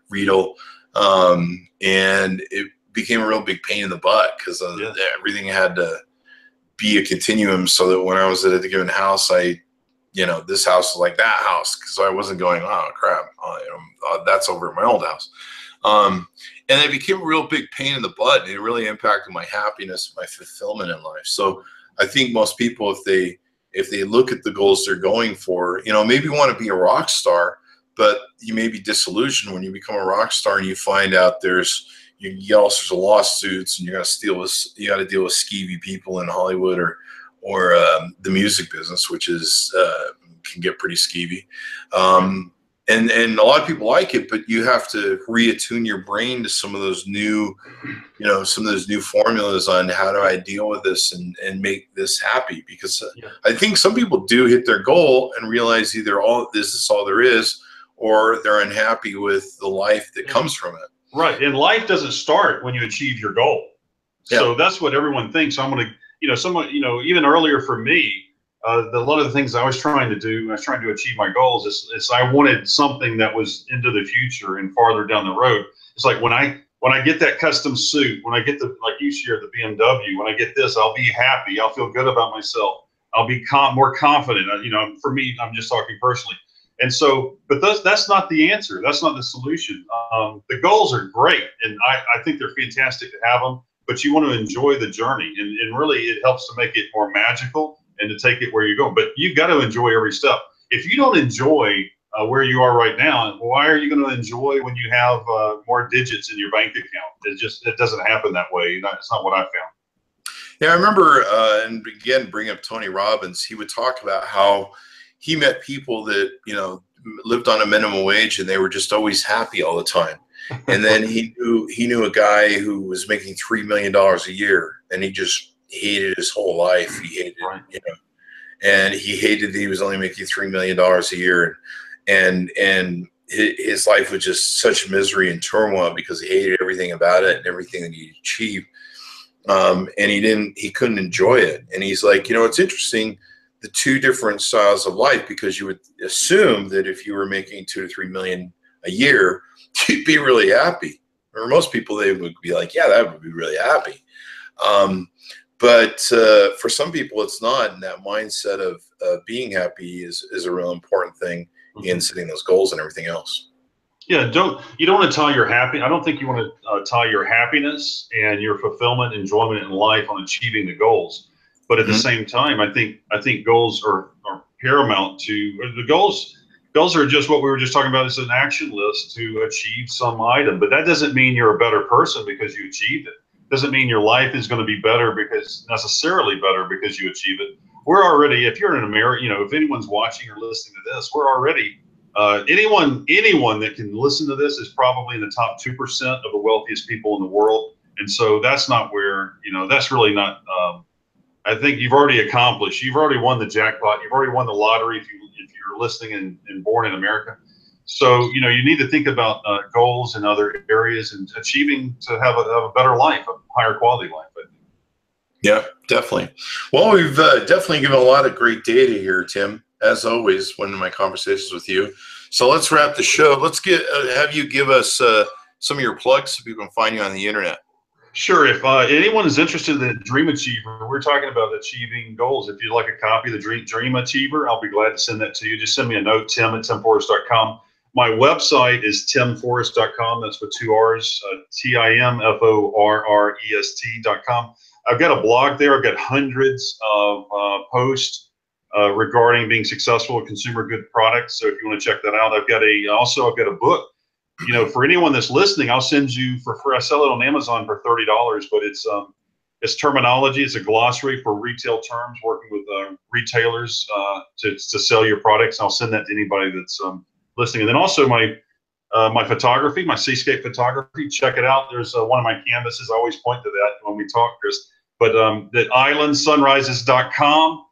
Riedel, and it became a real big pain in the butt because everything had to be a continuum, so that when I was at a given house, this house was like that house, because I wasn't going, oh crap, that's over at my old house. And it became a real big pain in the butt, and it really impacted my happiness, my fulfillment in life. So I think most people, if they look at the goals they're going for, maybe you want to be a rock star, but you may be disillusioned when you become a rock star and you find out you get all sorts of lawsuits, and you got to deal with skeevy people in Hollywood or the music business, which can get pretty skeevy. And a lot of people like it, but you have to reattune your brain to some of those new formulas on how do I deal with this and make this happy. Because I think some people do hit their goal and realize either this is all there is, or they're unhappy with the life that comes from it. Right. And life doesn't start when you achieve your goal. So that's what everyone thinks. I'm going to, even earlier for me, a lot of the things I was trying to do, I was trying to achieve my goals, is I wanted something that was into the future and farther down the road. It's like when I get that custom suit, when I get like you shared, the BMW, when I get this, I'll be happy. I'll feel good about myself. I'll be more confident. For me, I'm just talking personally. And so, but that's not the answer. That's not the solution. The goals are great, and I think they're fantastic to have them, but you want to enjoy the journey, and really it helps to make it more magical and to take it where you're going. But you've got to enjoy every step. If you don't enjoy where you are right now, why are you going to enjoy when you have more digits in your bank account? It doesn't happen that way. It's not what I found. Yeah, I remember, and again, bring up Tony Robbins. He would talk about how he met people that, lived on a minimum wage, and they were just always happy all the time. And then he knew a guy who was making $3 million a year, and he just hated his whole life. He hated and he hated that he was only making $3 million a year. And his life was just such misery and turmoil because he hated everything about it and everything that he achieved. And he couldn't enjoy it. And he's like, it's interesting, the 2 different styles of life, because you would assume that if you were making $2 to $3 million a year, you'd be really happy. Or most people, they would be like, yeah, that would be really happy. But for some people, it's not. And that mindset of being happy is a real important thing in setting those goals and everything else. Yeah, you don't want to tie your I don't think you want to tie your happiness and your fulfillment, enjoyment in life on achieving the goals. But at the same time, I think goals are paramount to the goals. Goals are just what we were just talking about. It's an action list to achieve some item, but that doesn't mean you're a better person because you achieved it. Doesn't mean your life is going to be necessarily better because you achieve it. We're already, if you're in America, if anyone's watching or listening to this, we're already, anyone that can listen to this is probably in the top 2% of the wealthiest people in the world. And so that's not where, that's really not, I think you've already accomplished, you've already won the jackpot. You've already won the lottery if you're listening and born in America. So, you need to think about goals in other areas and achieving to have a better life, a higher quality life. I think. Yeah, definitely. Well, we've definitely given a lot of great data here, Tim, as always, when in my conversations with you. So let's wrap the show. Let's have you give us some of your plugs so people can find you on the internet. Sure. If anyone is interested in the Dream Achiever, we're talking about achieving goals. If you'd like a copy of the Dream Achiever, I'll be glad to send that to you. Just send me a note, tim@timforrest.com. My website is timforrest.com. That's with 2 R's, TIMFORREST.com. I've got a blog there. I've got hundreds of posts regarding being successful with consumer good products. So if you want to check that out, I've got a book. For anyone that's listening, I'll send you for free. I sell it on Amazon for $30, but it's terminology. It's a glossary for retail terms, working with retailers to sell your products. I'll send that to anybody that's listening. And then also my photography, my seascape photography. Check it out. There's one of my canvases. I always point to that when we talk, Chris. But the islandsunrises.com,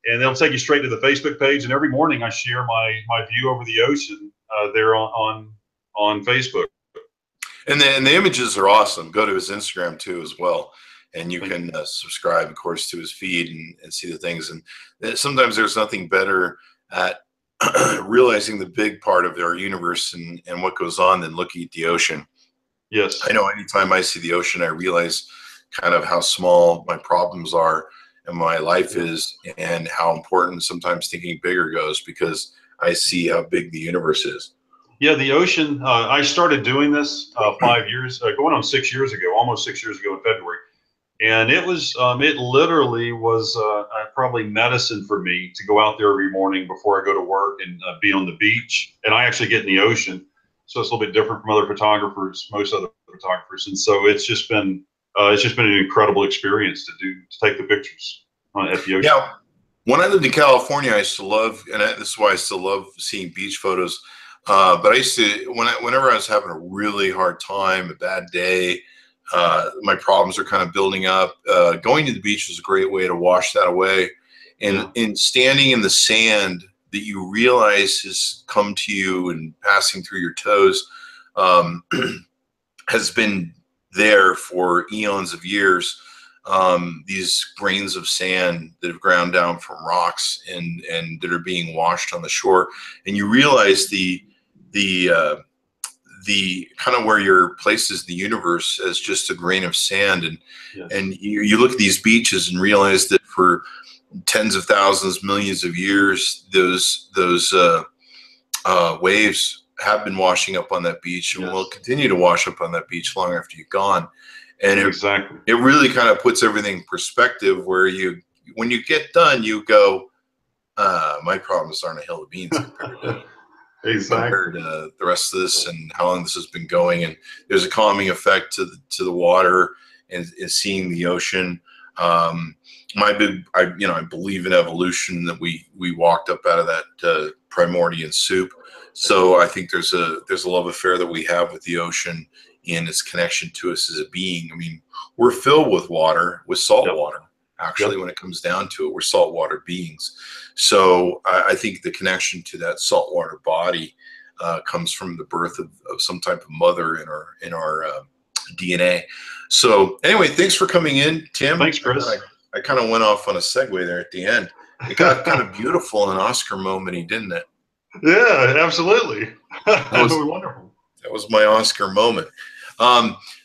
and they'll take you straight to the Facebook page. And every morning I share my view over the ocean there on Facebook. And the images are awesome. Go to his Instagram too as well. And you can subscribe, of course, to his feed and see the things. And sometimes there's nothing better at realizing the big part of our universe and what goes on than looking at the ocean. Yes. I know anytime I see the ocean, I realize kind of how small my problems are and my life is, and how important sometimes thinking bigger goes, because I see how big the universe is. Yeah, the ocean, I started doing this 5 years, going on 6 years ago, almost 6 years ago in February. And it literally was probably medicine for me to go out there every morning before I go to work and be on the beach. And I actually get in the ocean. So it's a little bit different from other photographers, most other photographers. And so it's just been an incredible experience to take the pictures at the ocean. Yeah. When I lived in California, I used to love, and this is why I still love seeing beach photos. But I used to, whenever I was having a really hard time, a bad day, my problems are kind of building up, going to the beach was a great way to wash that away. And in standing in the sand that you realize has come to you and passing through your toes has been there for eons of years. These grains of sand that have ground down from rocks and that are being washed on the shore. And you realize the kind of where your places in the universe as just a grain of sand. And you look at these beaches and realize that for tens of thousands, millions of years, those waves have been washing up on that beach and will continue to wash up on that beach long after you're gone. And it really kind of puts everything in perspective, where when you get done, you go, my problems aren't a hill of beans compared to compared to the rest of this and how long this has been going. And there's a calming effect to the water and seeing the ocean. I believe in evolution, that we walked up out of that primordial soup. So I think there's a love affair that we have with the ocean and its connection to us as a being. I mean, we're filled with water, with salt water. Actually, when it comes down to it, we're saltwater beings. So I think the connection to that saltwater body comes from the birth of some type of mother in our DNA. So anyway, thanks for coming in, Tim. Thanks, Chris. I kind of went off on a segue there at the end. It got kind of beautiful and Oscar moment-y, didn't it? Yeah, absolutely. That was wonderful. That was my Oscar moment.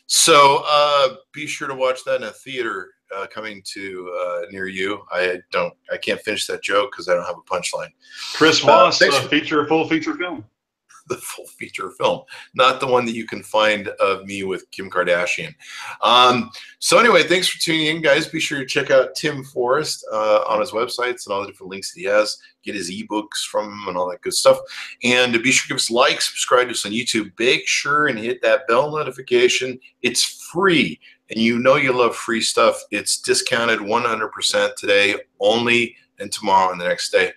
So be sure to watch that in a theater coming to near you. I can't finish that joke because I don't have a punchline. Chris Voss, full feature film. The full feature film, not the one that you can find of me with Kim Kardashian. So anyway, thanks for tuning in, guys. Be sure to check out Tim Forrest on his websites and all the different links that he has. Get his ebooks from him and all that good stuff. And be sure to give us a like, subscribe to us on YouTube. Make sure and hit that bell notification. It's free, and you know you love free stuff. It's discounted 100% today only, and tomorrow and the next day.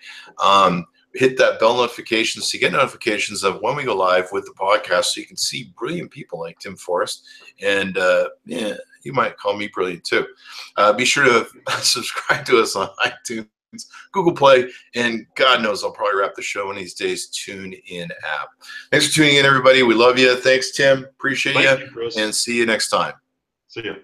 Hit that bell notification so you get notifications of when we go live with the podcast, so you can see brilliant people like Tim Forrest. And you might call me brilliant too. Be sure to subscribe to us on iTunes Google Play, and God knows I'll probably wrap the show one of these days. Tune in app. Thanks for tuning in, everybody. We love you. Thanks, Tim. Appreciate Thank you, Chris. and see you next time. See you.